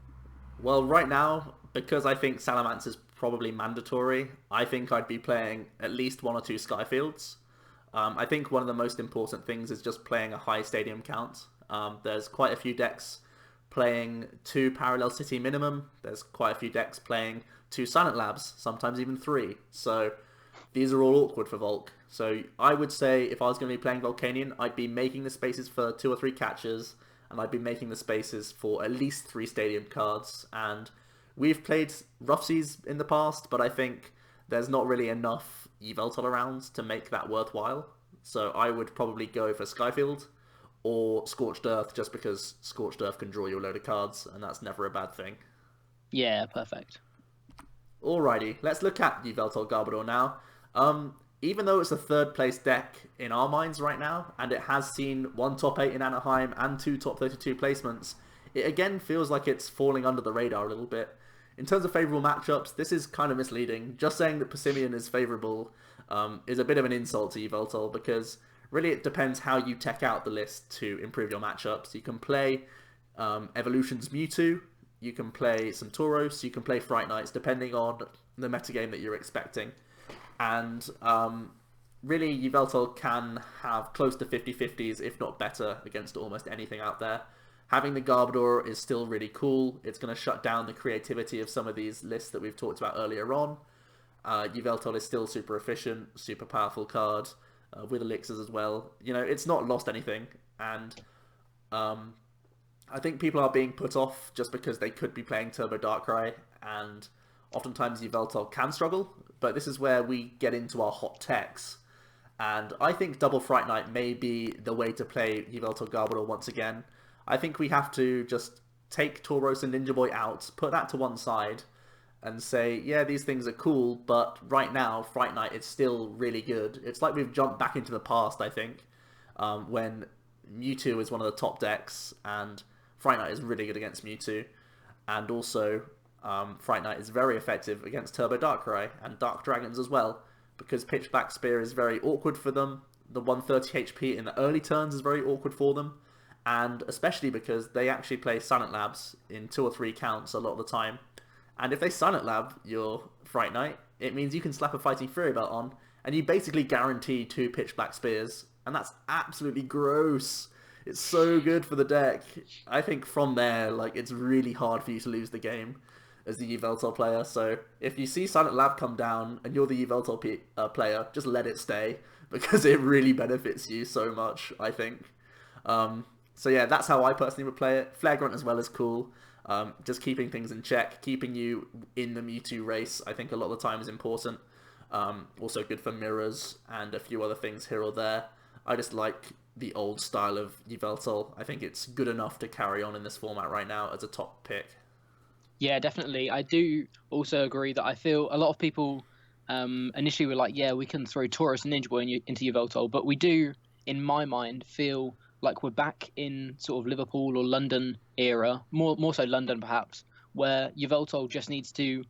Well, right now, because I think Salamence is probably mandatory, I think I'd be playing at least 1 or 2 Skyfields. I think one of the most important things is just playing a high stadium count. There's quite a few decks playing 2 Parallel City minimum. There's quite a few decks playing 2 Silent Labs, sometimes even 3. So these are all awkward for Volk. So I would say if I was going to be playing Volcanion, I'd be making the spaces for 2 or 3 catches, and I'd be making the spaces for at least 3 stadium cards. And we've played Rough Seas in the past, but I think there's not really enough Yveltal around to make that worthwhile. So I would probably go for Skyfield or Scorched Earth, just because Scorched Earth can draw you a load of cards, and that's never a bad thing.
Yeah, perfect.
Alrighty, let's look at Yveltal Garbodor now. Even though it's a 3rd place deck in our minds right now, and it has seen 1 top 8 in Anaheim and 2 top 32 placements, it again feels like it's falling under the radar a little bit. In terms of favourable matchups, this is kind of misleading. Just saying that Passimian is favourable is a bit of an insult to Yveltal, because really it depends how you tech out the list to improve your matchups. You can play Evolution's Mewtwo, you can play some Tauros, you can play Fright Knights, depending on the metagame that you're expecting. And really, Yveltal can have close to 50-50s, if not better, against almost anything out there. Having the Garbodor is still really cool. It's going to shut down the creativity of some of these lists that we've talked about earlier on. Yveltal is still super efficient, super powerful card, with elixirs as well. You know, it's not lost anything, and I think people are being put off just because they could be playing Turbo Darkrai, and oftentimes Yveltal can struggle, but this is where we get into our hot techs. And I think Double Fright Knight may be the way to play Yveltal Garbodor once again. I think we have to just take Tauros and Ninja Boy out, put that to one side, and say, yeah, these things are cool, but right now, Fright Knight is still really good. It's like we've jumped back into the past, I think, when Mewtwo is one of the top decks, and Fright Knight is really good against Mewtwo. And also, Fright Knight is very effective against Turbo Darkrai and Dark Dragons as well, because Pitch Black Spear is very awkward for them. The 130 HP in the early turns is very awkward for them, and especially because they actually play Silent Labs in 2 or 3 counts a lot of the time. And if they Silent Lab your Fright Knight, it means you can slap a Fighting Fury Belt on, and you basically guarantee 2 Pitch Black Spears, and that's absolutely gross. It's so good for the deck. I think from there, like, it's really hard for you to lose the game as the Yveltal player. So if you see Silent Lab come down and you're the Yveltal player, just let it stay, because it really benefits you so much, I think. So yeah, that's how I personally would play it. Flare Grunt as well is cool. Just keeping things in check, keeping you in the Mewtwo race, I think a lot of the time is important. Also good for mirrors and a few other things here or there. I just like the old style of Yveltal. I think it's good enough to carry on in this format right now as a top pick.
Yeah, definitely. I do also agree that I feel a lot of people initially were like, yeah, we can throw Tauros and Ninja Boy into Yveltal, but we do, in my mind, feel like we're back in sort of Liverpool or London era, more so London perhaps, where Yveltal just needs to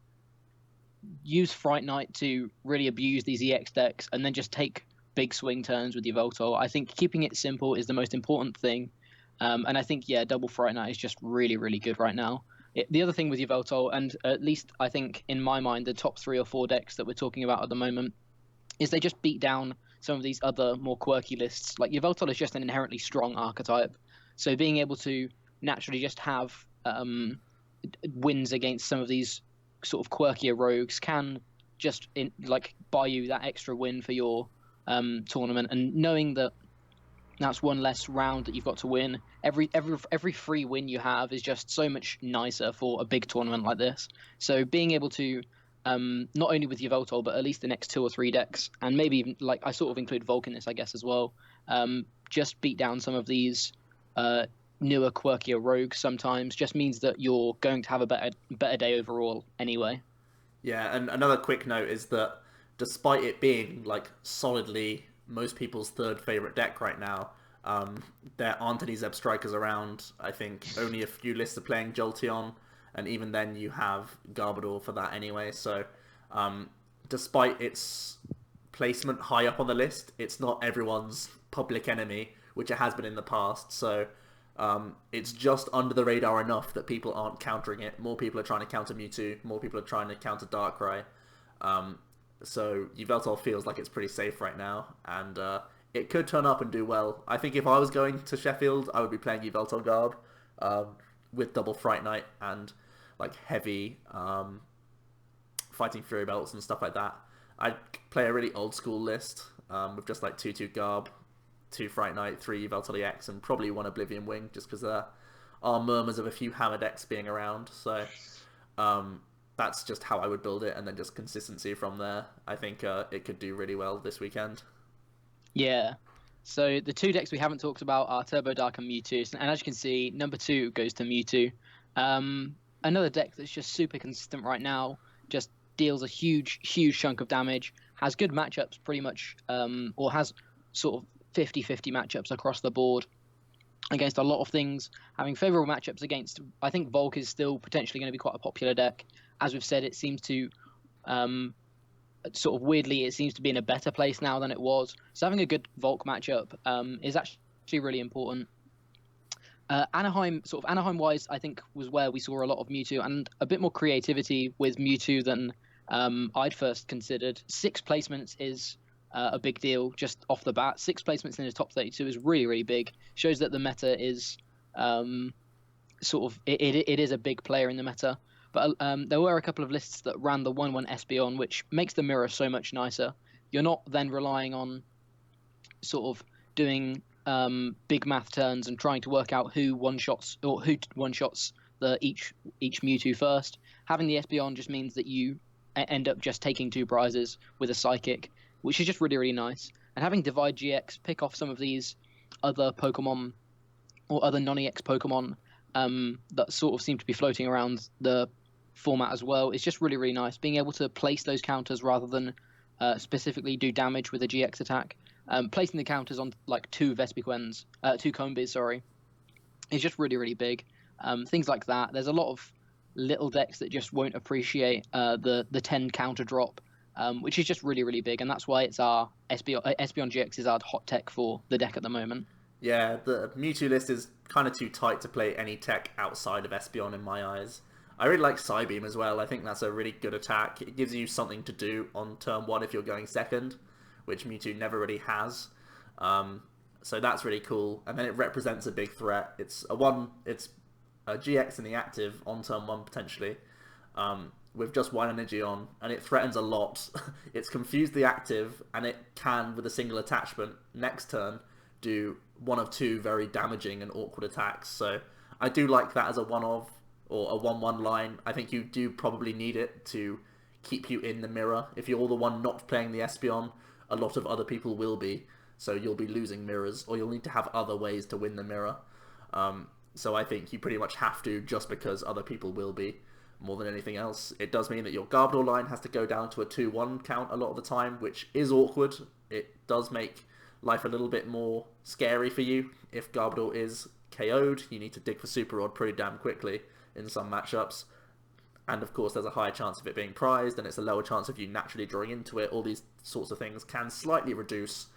use Fright Knight to really abuse these EX decks and then just take big swing turns with Yveltal. I think keeping it simple is the most important thing. And I think, yeah, Double Fright Knight is just really, really good right now. The other thing with Yveltal, and at least I think in my mind, the top 3 or 4 decks that we're talking about at the moment, is they just beat down some of these other more quirky lists. Like Yveltal is just an inherently strong archetype, so being able to naturally just have wins against some of these sort of quirkier rogues can just buy you that extra win for your tournament, and knowing that that's one less round that you've got to win. Every free win you have is just so much nicer for a big tournament like this. So being able to not only with Yveltal, but at least the next 2 or 3 decks, and maybe even like I sort of include Volk in this, I guess as well. Just beat down some of these newer, quirkier rogues. Sometimes just means that you're going to have a better day overall anyway.
Yeah, and another quick note is that despite it being like solidly most people's third favorite deck right now, there aren't any Zeb Strikers around. I think only a few lists are playing Jolteon, and even then you have Garbodor for that anyway. So despite its placement high up on the list, it's not everyone's public enemy, which it has been in the past. So it's just under the radar enough that people aren't countering it. More people are trying to counter Mewtwo, more people are trying to counter Darkrai. So Yveltal feels like it's pretty safe right now, and it could turn up and do well. I think if I was going to Sheffield, I would be playing Yveltal Garb with double Fright Knight and like heavy Fighting Fury Belts and stuff like that. I'd play a really old school list with just like 2/2 Garb, 2 Fright Knight, 3 Yveltal EX, and probably 1 Oblivion Wing, just because there are murmurs of a few Hammer decks being around. So that's just how I would build it, and then just consistency from there. I think it could do really well this weekend.
Yeah. So the 2 decks we haven't talked about are Turbo Dark and Mewtwo. And as you can see, number 2 goes to Mewtwo. Another deck that's just super consistent right now, just deals a huge chunk of damage, has good matchups pretty much, or has sort of 50-50 matchups across the board against a lot of things, having favorable matchups against, I think Volk is still potentially going to be quite a popular deck. As we've said, it seems to sort of weirdly, it seems to be in a better place now than it was. So having a good Volk matchup is actually really important. Anaheim wise, I think was where we saw a lot of Mewtwo and a bit more creativity with Mewtwo than I'd first considered. 6 placements is a big deal just off the bat. 6 placements in the top 32 is really big. Shows that the meta is sort of it is a big player in the meta. But there were a couple of lists that ran the 1/1 Espeon, which makes the mirror so much nicer. You're not then relying on sort of doing big math turns and trying to work out who one-shots each Mewtwo first. Having the Espeon just means that you end up just taking 2 prizes with a Psychic, which is just really nice. And having Divide GX pick off some of these other Pokemon or other non-EX Pokemon that sort of seem to be floating around the format as well, it's just really nice. Being able to place those counters rather than specifically do damage with a GX attack. Placing the counters on like 2 Vespiquens, 2 Combees, sorry, is just really big. Things like that. There's a lot of little decks that just won't appreciate the 10 counter drop, which is just really big, and that's why it's our Espeon GX is our hot tech for the deck at the moment.
Yeah, the Mewtwo list is kind of too tight to play any tech outside of Espeon in my eyes. I really like Psybeam as well. I think that's a really good attack. It gives you something to do on turn 1 if you're going second, which Mewtwo never really has. So that's really cool. And then it represents a big threat. It's a GX in the active on turn 1 potentially, with just 1 energy on, and it threatens a lot. It's confused the active, and it can, with a single attachment, next turn, do 1 of 2 very damaging and awkward attacks. So I do like that as a 1-of, or a 1/1 line. I think you do probably need it to keep you in the mirror. If you're the one not playing the Espeon, a lot of other people will be, so you'll be losing mirrors, or you'll need to have other ways to win the mirror. So I think you pretty much have to, just because other people will be, more than anything else. It does mean that your Garbodor line has to go down to a 2/1 count a lot of the time, which is awkward. It does make life a little bit more scary for you. If Garbodor is KO'd, you need to dig for Super Rod pretty damn quickly in some matchups. And of course there's a higher chance of it being prized, and it's a lower chance of you naturally drawing into it. All these sorts of things can slightly reduce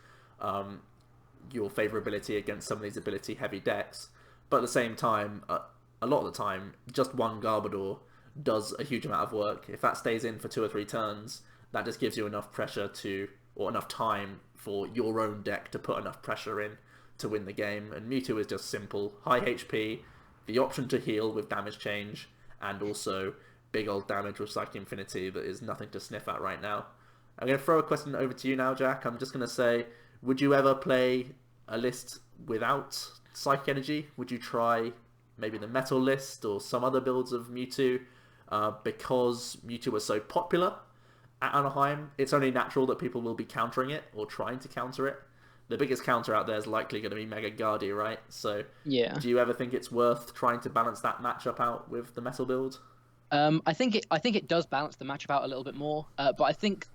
your favorability against some of these ability heavy decks, but at the same time, a lot of the time, just 1 Garbodor does a huge amount of work. If that stays in for 2 or 3 turns, that just gives you enough pressure to, or enough time for your own deck to put enough pressure in to win the game. And Mewtwo is just simple: high HP, the option to heal with damage change, and also big old damage with Psychic Infinity that is nothing to sniff at right now. I'm going to throw a question over to you now, Jack. I'm just going to say, would you ever play a list without Psychic Energy? Would you try maybe the Metal list or some other builds of Mewtwo? Because Mewtwo was so popular at Anaheim, it's only natural that people will be countering it or trying to counter it. The biggest counter out there is likely going to be Mega Guardi, right? So
Yeah.
do you ever think it's worth trying to balance that matchup out with the Metal build?
I think it does balance the matchup out a little bit more. But I think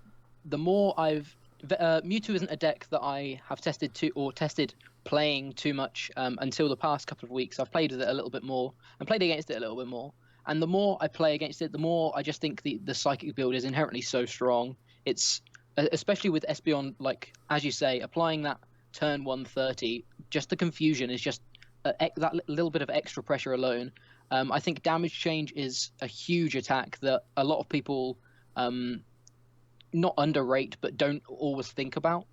the more Mewtwo isn't a deck that I have tested playing too much until the past couple of weeks. I've played with it a little bit more and played against it a little bit more. And the more I play against it, the more I just think the Psychic build is inherently so strong. It's especially with Espeon, like as you say, applying that turn 130, just the confusion is just that little bit of extra pressure alone. I think damage change is a huge attack that a lot of people not underrate but don't always think about.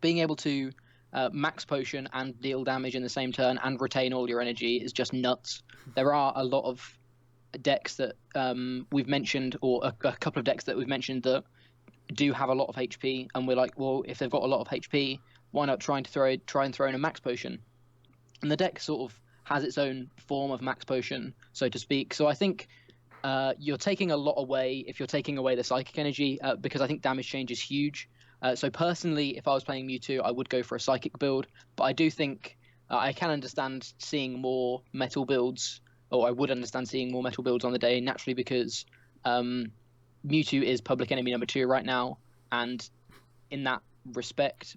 Being able to max potion and deal damage in the same turn and retain all your energy is just nuts. There are a lot of decks that we've mentioned, or a couple of decks that we've mentioned that do have a lot of HP, and we're like, well, if they've got a lot of HP, why not try and throw in a max potion? And the deck sort of has its own form of max potion, so to speak. So I think you're taking a lot away if you're taking away the Psychic Energy, because I think damage change is huge. So personally, if I was playing Mewtwo, I would go for a Psychic build, but I do think I can understand seeing more Metal builds, or I would understand seeing more Metal builds on the day, naturally, because Mewtwo is public enemy number 2 right now, and in that respect,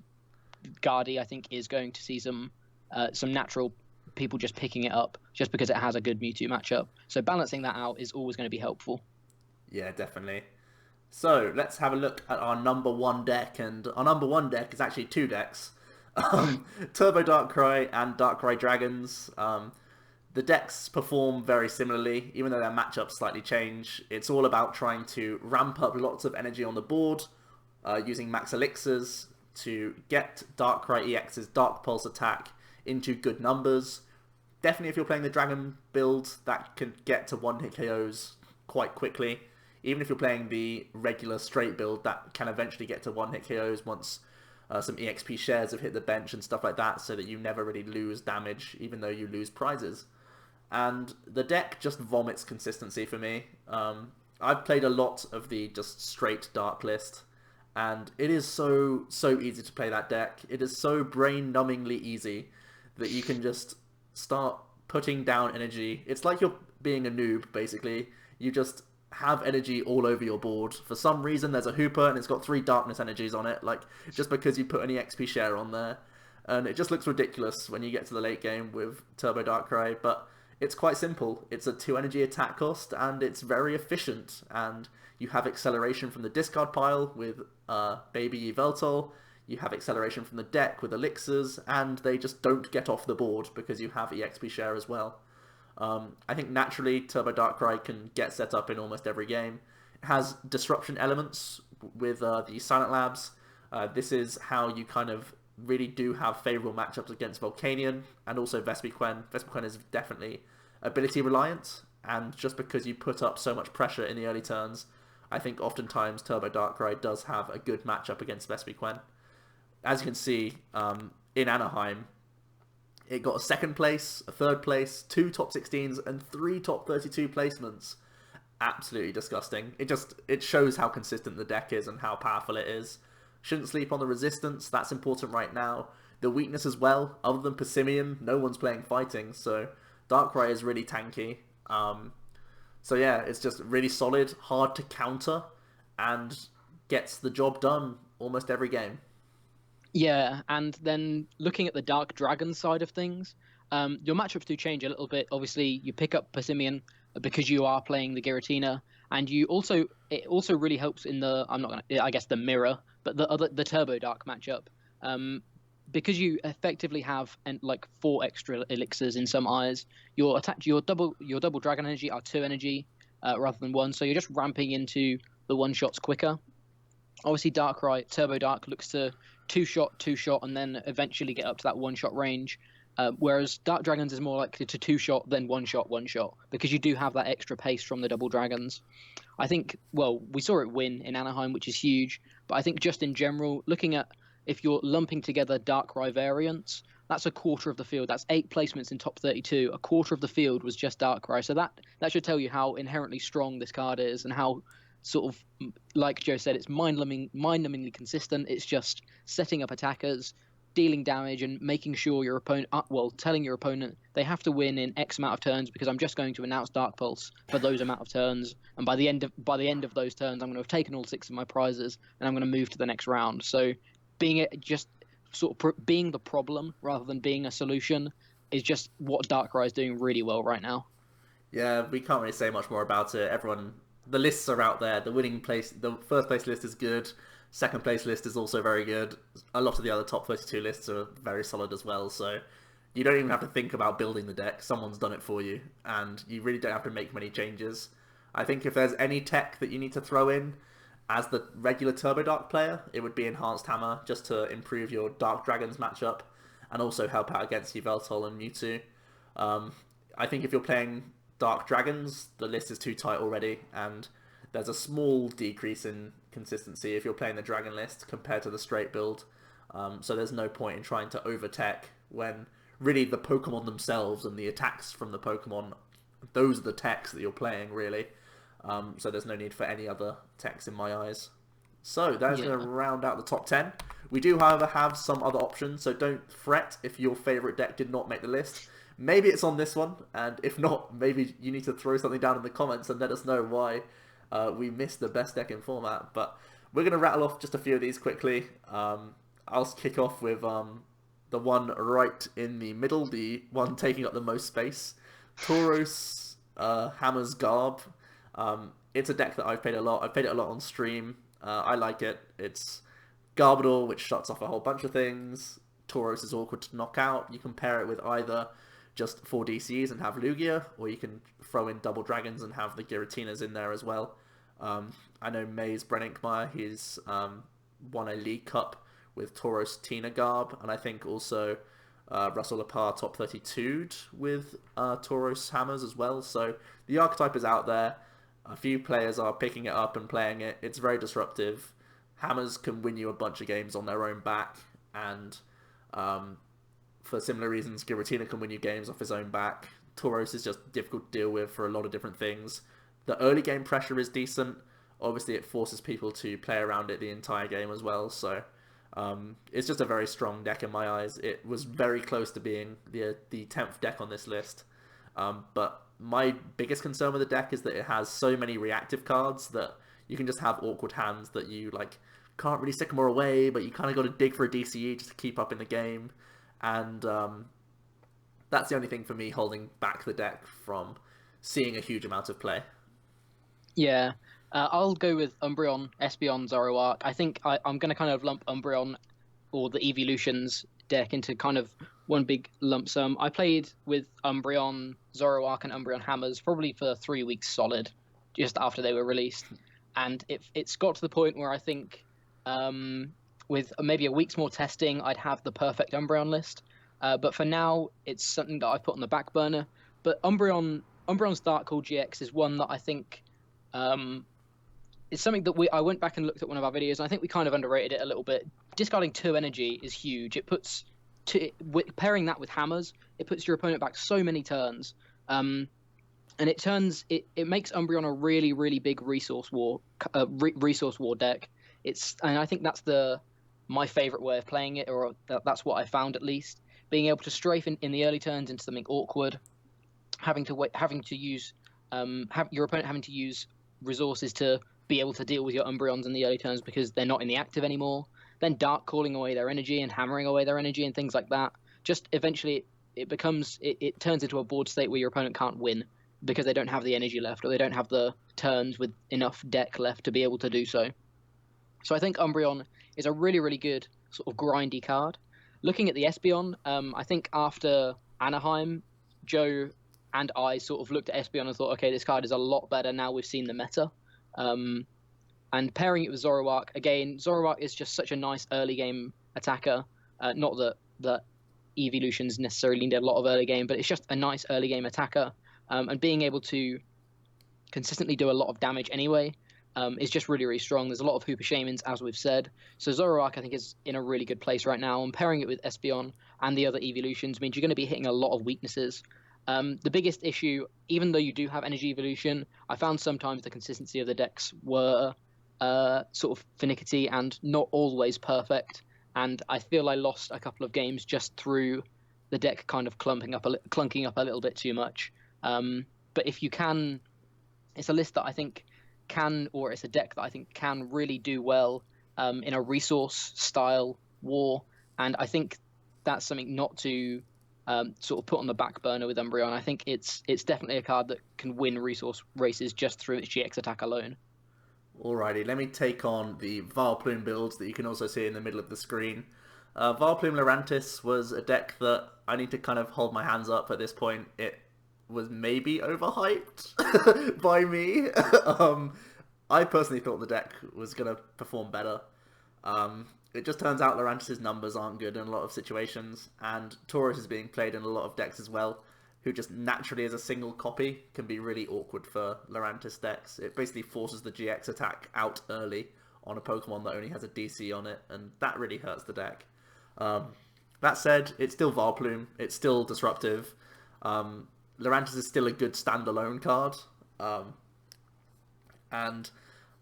Guardi, I think, is going to see some natural people just picking it up just because it has a good Mewtwo matchup. So balancing that out is always going to be helpful.
Yeah, definitely. So let's have a look at our number 1 deck, and our number 1 deck is actually 2 decks. Turbo Darkrai and Darkrai Dragons. The decks perform very similarly, even though their matchups slightly change. It's all about trying to ramp up lots of energy on the board, using max elixirs to get Darkrai EX's Dark Pulse attack into good numbers. Definitely if you're playing the Dragon build, that can get to one-hit KOs quite quickly. Even if you're playing the regular straight build, that can eventually get to one-hit KOs once some EXP shares have hit the bench and stuff like that, so that you never really lose damage, even though you lose prizes. And the deck just vomits consistency for me. I've played a lot of the just straight Dark list, and it is so easy to play that deck. It is so brain-numbingly easy that you can just start putting down energy. It's like you're being a noob, basically. You just have energy all over your board. For some reason, there's a Hooper, and it's got 3 Darkness energies on it, like, just because you put an EXP share on there. And it just looks ridiculous when you get to the late game with Turbo Darkrai, but it's quite simple. It's a 2 energy attack cost, and it's very efficient. And you have acceleration from the discard pile with Baby Yveltal. You have acceleration from the deck with elixirs, and they just don't get off the board because you have EXP share as well. I think naturally Turbo Darkrai can get set up in almost every game. It has disruption elements with the Silent Labs. This is how you kind of really do have favourable matchups against Volcanion and also Vespiquen. Vespiquen is definitely ability reliant, and just because you put up so much pressure in the early turns, I think oftentimes Turbo Darkrai does have a good matchup against Vespiquen. As you can see, in Anaheim, it got a 2nd place, a 3rd place, 2 top 16s, and 3 top 32 placements. Absolutely disgusting. It shows how consistent the deck is and how powerful it is. Shouldn't sleep on the resistance, that's important right now. The weakness as well, other than Persimmon, no one's playing fighting, so Darkrai is really tanky. So yeah, it's just really solid, hard to counter, and gets the job done almost every game.
Yeah, and then looking at the Dark Dragon side of things, your matchups do change a little bit. Obviously, you pick up Persimmon because you are playing the Giratina, and it also really helps in the mirror, but the Turbo Dark matchup, because you effectively have like 4 extra elixirs in some eyes. Your double Dragon energy are 2 energy rather than 1, so you're just ramping into the one shots quicker. Obviously, Darkrai, Turbo Dark looks to two shot, and then eventually get up to that one-shot range. Whereas Dark Dragons is more likely to two-shot, then one shot, because you do have that extra pace from the double dragons. I think, well, we saw it win in Anaheim, which is huge, but I think just in general, looking at if you're lumping together Darkrai variants, that's a quarter of the field. That's 8 placements in top 32. A quarter of the field was just Darkrai. So that should tell you how inherently strong this card is and how sort of, like Joe said, it's mind-numbingly consistent. It's just setting up attackers, dealing damage, and making sure your opponent, telling your opponent they have to win in X amount of turns because I'm just going to announce Dark Pulse for those amount of turns, and by the end of those turns, I'm going to have taken all 6 of my prizes, and I'm going to move to the next round. So, being being the problem rather than being a solution is just what Darkrai is doing really well right now.
Yeah, we can't really say much more about it. The lists are out there. The first place list is good. Second place list is also very good. A lot of the other top 32 lists are very solid as well. So you don't even have to think about building the deck. Someone's done it for you, and you really don't have to make many changes. I think if there's any tech that you need to throw in as the regular Turbo Dark player, it would be Enhanced Hammer, just to improve your Dark Dragons matchup and also help out against Yveltal and Mewtwo. I think if you're playing Dark Dragons, the list is too tight already, and there's a small decrease in consistency if you're playing the Dragon list compared to the straight build. So there's no point in trying to over-tech when really the Pokemon themselves and the attacks from the Pokemon, those are the techs that you're playing, really. So there's no need for any other techs in my eyes. So that is going to round out the top 10. We do, however, have some other options, so don't fret if your favourite deck did not make the list. Maybe it's on this one, and if not, maybe you need to throw something down in the comments and let us know why we missed the best deck in format. But we're going to rattle off just a few of these quickly. I'll kick off with the one right in the middle, the one taking up the most space. Tauros Hammer's Garb. It's a deck that I've played a lot. I've played it a lot on stream. I like it. It's Garbodor, which shuts off a whole bunch of things. Tauros is awkward to knock out. You can pair it with either just 4 DCs and have Lugia, or you can throw in double dragons and have the Giratinas in there as well. I know Maze Brenninkmeyer, he's won a League Cup with Tauros Tina Garb, and I think also Russell Lepar top 32'd with Tauros Hammers as well. So the archetype is out there. A few players are picking it up and playing it. It's very disruptive. Hammers can win you a bunch of games on their own back, and for similar reasons, Giratina can win you games off his own back. Tauros is just difficult to deal with for a lot of different things. The early game pressure is decent. Obviously, it forces people to play around it the entire game as well, so it's just a very strong deck in my eyes. It was very close to being the 10th deck on this list, but my biggest concern with the deck is that it has so many reactive cards that you can just have awkward hands that you can't really Sycamore away, but you kind of got to dig for a DCE just to keep up in the game, and that's the only thing for me holding back the deck from seeing a huge amount of play.
Yeah, I'll go with Umbreon, Espeon, Zoroark. I think I'm going to kind of lump Umbreon or the Evolutions deck into kind of one big lump sum. I played with Umbreon, Zoroark, and Umbreon Hammers probably for 3 weeks solid, just after they were released. And it's got to the point where I think with maybe a week's more testing, I'd have the perfect Umbreon list. But for now, it's something that I've put on the back burner. But Umbreon's Dark Call GX is one that I think it's something that I went back and looked at one of our videos, and I think we kind of underrated it a little bit. Discarding 2 energy is huge. It puts pairing that with hammers, it puts your opponent back so many turns, and it makes Umbreon a really, really big resource war deck. And I think that's my favorite way of playing it, or that's what I found at least. Being able to strafe in the early turns into something awkward, having to use your opponent having to use resources to be able to deal with your Umbreons in the early turns because they're not in the active anymore. Then Dark calling away their energy and hammering away their energy and things like that. Just eventually it turns into a board state where your opponent can't win because they don't have the energy left, or they don't have the turns with enough deck left to be able to do so. So I think Umbreon is a really, really good sort of grindy card. Looking at the Espeon, I think after Anaheim, Joe and I sort of looked at Espeon and thought, okay, this card is a lot better now we've seen the meta. And pairing it with Zoroark, again, Zoroark is just such a nice early game attacker. Not that evolutions necessarily need a lot of early game, but it's just a nice early game attacker. And being able to consistently do a lot of damage anyway is just really, really strong. There's a lot of Hooper Shamans, as we've said. So Zoroark, I think, is in a really good place right now. And pairing it with Espeon and the other evolutions means you're going to be hitting a lot of weaknesses. The biggest issue, even though you do have Energy Evolution, I found sometimes the consistency of the decks were sort of finicky and not always perfect. And I feel I lost a couple of games just through the deck kind of clunking up a little bit too much. But if you can, it's a list that I think it's a deck that I think can really do well in a resource style war. And I think that's something not to sort of put on the back burner with Umbreon. I think it's definitely a card that can win resource races just through its GX attack alone.
Alrighty, let me take on the Vileplume builds that you can also see in the middle of the screen. Vileplume Lurantis was a deck that I need to kind of hold my hands up at this point. It was maybe overhyped by me. I personally thought the deck was going to perform better. It just turns out Lurantis' numbers aren't good in a lot of situations, and Tauros is being played in a lot of decks as well, who just naturally as a single copy can be really awkward for Lurantis decks. It basically forces the GX attack out early on a Pokemon that only has a DC on it, and that really hurts the deck. That said, it's still Vileplume, it's still disruptive. Lurantis is still a good standalone card, and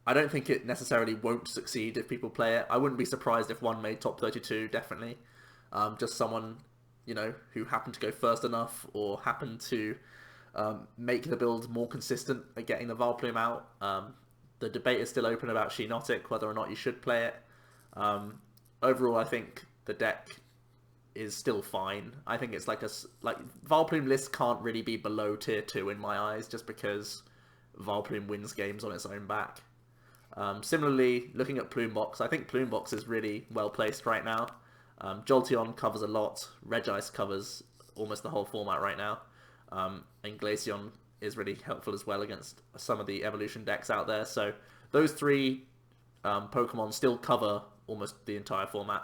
I don't think it necessarily won't succeed if people play it. I wouldn't be surprised if one made top 32, definitely. Just someone, who happened to go first enough or happened to make the build more consistent at getting the Vileplume out. The debate is still open about Sheenotic, whether or not you should play it. Overall, I think the deck is still fine. I think it's like Vileplume list can't really be below tier 2 in my eyes, just because Vileplume wins games on its own back. Similarly, looking at Plumebox, I think Plumebox is really well placed right now. Jolteon covers a lot, Regice covers almost the whole format right now, and Glaceon is really helpful as well against some of the evolution decks out there. So those three Pokemon still cover almost the entire format.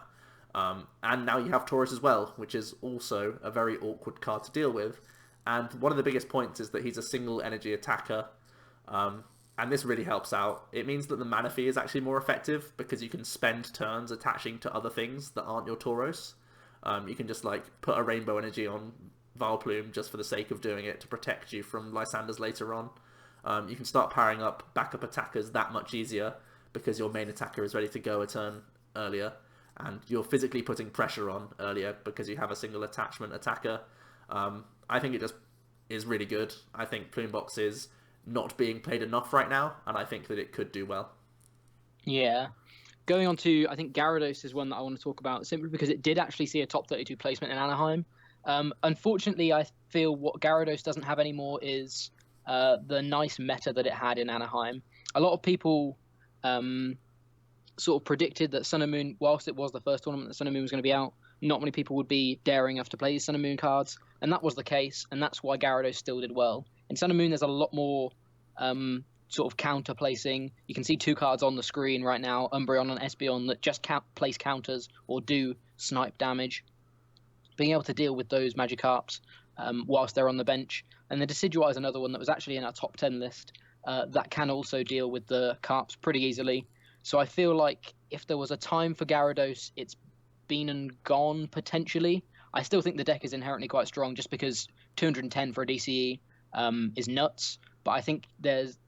And now you have Tauros as well, which is also a very awkward card to deal with. And one of the biggest points is that he's a single energy attacker, and this really helps out. It means that the Manaphy is actually more effective because you can spend turns attaching to other things that aren't your Tauros. You can just put a Rainbow Energy on Vileplume just for the sake of doing it to protect you from Lysanders later on. You can start powering up backup attackers that much easier because your main attacker is ready to go a turn earlier, and you're physically putting pressure on earlier because you have a single attachment attacker. I think it just is really good. I think Plumebox is not being played enough right now, and I think that it could do well.
Yeah. Going on to, I think Gyarados is one that I want to talk about, simply because it did actually see a top 32 placement in Anaheim. Unfortunately, I feel what Gyarados doesn't have anymore is the nice meta that it had in Anaheim. A lot of people sort of predicted that Sun and Moon, whilst it was the first tournament that Sun and Moon was going to be out, not many people would be daring enough to play these Sun and Moon cards, and that was the case, and that's why Gyarados still did well. In Sun and Moon, there's a lot more sort of counter placing. You can see two cards on the screen right now, Umbreon and Espeon, that just place counters or do snipe damage. Being able to deal with those Magikarps whilst they're on the bench. And the Decidueye is another one that was actually in our top 10 list that can also deal with the Carps pretty easily. So I feel like if there was a time for Gyarados, it's been and gone potentially. I still think the deck is inherently quite strong just because 210 for a DCE is nuts. But I think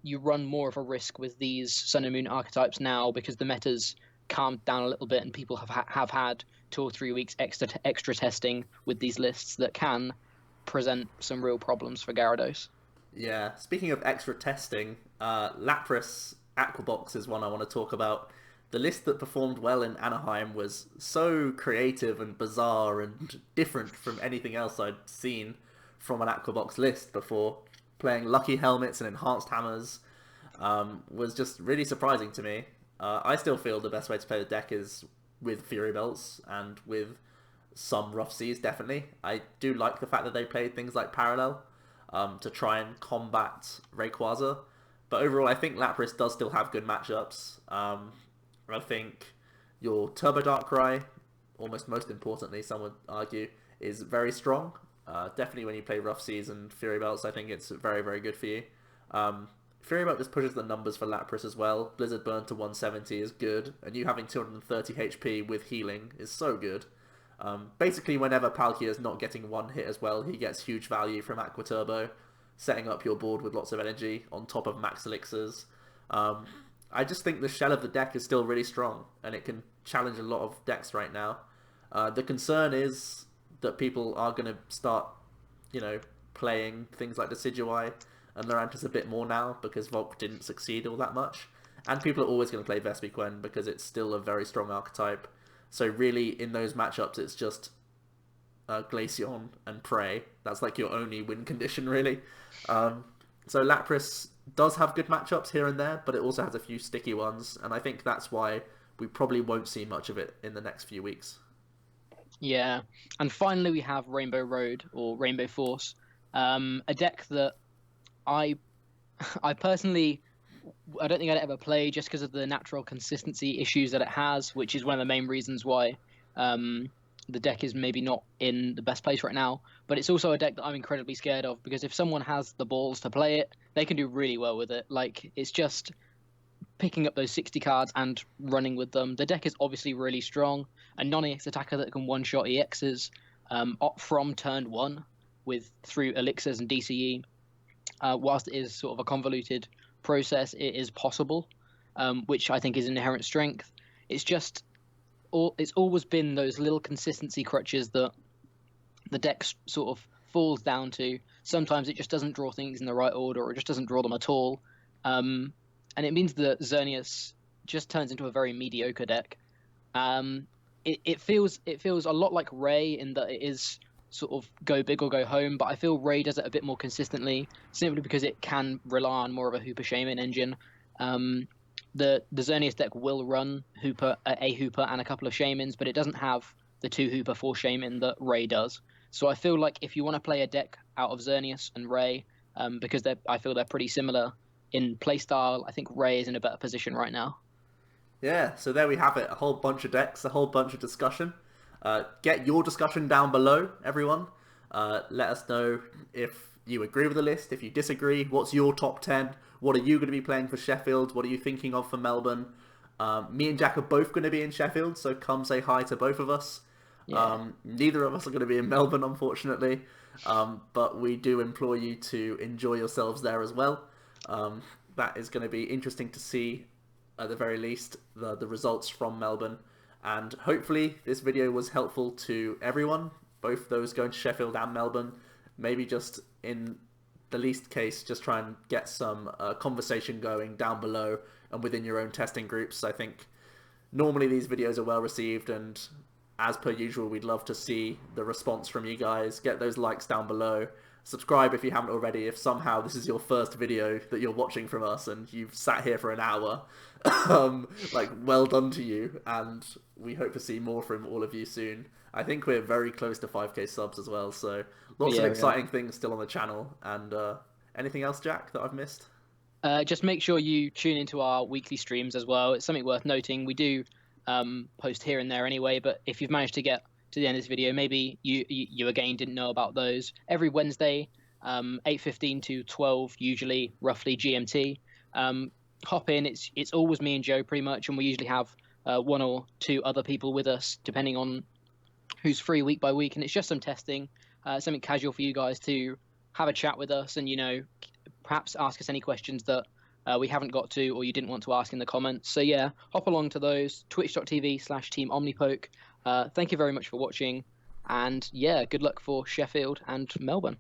you run more of a risk with these Sun and Moon archetypes now because the meta's calmed down a little bit and people have had 2 or 3 weeks extra testing with these lists that can present some real problems for Gyarados.
Yeah, speaking of extra testing, Lapras Aquabox is one I want to talk about. The list that performed well in Anaheim was so creative and bizarre and different from anything else I'd seen from an Aquabox list before. Playing Lucky Helmets and Enhanced Hammers was just really surprising to me. I still feel the best way to play the deck is with Fury Belts and with some Rough Seas, definitely. I do like the fact that they played things like Parallel to try and combat Rayquaza, But overall, I think Lapras does still have good matchups. I think your Turbo Darkrai, almost most importantly, some would argue, is very strong. Definitely when you play Rough Seas and Fury Belts, I think it's very, very good for you. Fury Belt just pushes the numbers for Lapras as well. Blizzard Burn to 170 is good, and you having 230 HP with healing is so good. Basically, whenever Palkia is not getting one hit as well, he gets huge value from Aqua Turbo, setting up your board with lots of energy on top of max elixirs. I just think the shell of the deck is still really strong, and it can challenge a lot of decks right now. The concern is that people are going to start, playing things like Decidueye and Lurantis a bit more now because Volk didn't succeed all that much. And people are always going to play Vespiquen because it's still a very strong archetype. So really, in those matchups, it's just Glaceon and Prey. That's like your only win condition, really. So Lapras does have good matchups here and there, but it also has a few sticky ones. And I think that's why we probably won't see much of it in the next few weeks.
Yeah, and finally we have Rainbow Road or Rainbow Force, a deck that I personally, I don't think I'd ever play just because of the natural consistency issues that it has, which is one of the main reasons why the deck is maybe not in the best place right now. But it's also a deck that I'm incredibly scared of because if someone has the balls to play it, they can do really well with it. Like, it's just picking up those 60 cards and running with them. The deck is obviously really strong. A non-EX attacker that can one-shot EXs from turn 1 through elixirs and DCE. Whilst it is sort of a convoluted process, it is possible, which I think is inherent strength. It's just it's always been those little consistency crutches that the deck sort of falls down to. Sometimes it just doesn't draw things in the right order, or it just doesn't draw them at all. And it means that Xerneas just turns into a very mediocre deck. It feels a lot like Ray in that it is sort of go big or go home, but I feel Ray does it a bit more consistently, simply because it can rely on more of a Hooper Shaman engine. The Xerneas deck will run a Hooper and a couple of Shamans, but it doesn't have the 2 Hooper 4 Shaman that Ray does. So I feel like if you want to play a deck out of Xerneas and Ray, because I feel they're pretty similar in playstyle, I think Ray is in a better position right now.
Yeah, so there we have it. A whole bunch of decks, a whole bunch of discussion. Get your discussion down below, everyone. Let us know if you agree with the list, if you disagree. What's your top 10? What are you going to be playing for Sheffield? What are you thinking of for Melbourne? Me and Jack are both going to be in Sheffield, so come say hi to both of us. Yeah. Neither of us are going to be in Melbourne, unfortunately. But we do implore you to enjoy yourselves there as well. That is going to be interesting to see, at the very least, the results from Melbourne. And hopefully this video was helpful to everyone, both those going to Sheffield and Melbourne. Maybe just in the least case, just try and get some conversation going down below and within your own testing groups. I think normally these videos are well received, and as per usual, we'd love to see the response from you guys. Get those likes down below. Subscribe if you haven't already. If somehow this is your first video that you're watching from us and you've sat here for an hour, well done to you, and we hope to see more from all of you soon. I think we're very close to 5k subs as well, so lots of exciting things still on the channel. And anything else, Jack, that I've missed?
Just make sure you tune into our weekly streams as well. It's something worth noting. We do post here and there anyway, but if you've managed to get to the end of this video, maybe you again didn't know about those. Every Wednesday, 8:15 to 12, usually roughly GMT. Hop in. It's always me and Joe pretty much, and we usually have 1 or 2 other people with us depending on who's free week by week. And it's just some testing, something casual for you guys to have a chat with us, and perhaps ask us any questions that we haven't got to or you didn't want to ask in the comments. So yeah, hop along to those. Twitch.tv/Team Omnipoke. Thank you very much for watching, and yeah, good luck for Sheffield and Melbourne.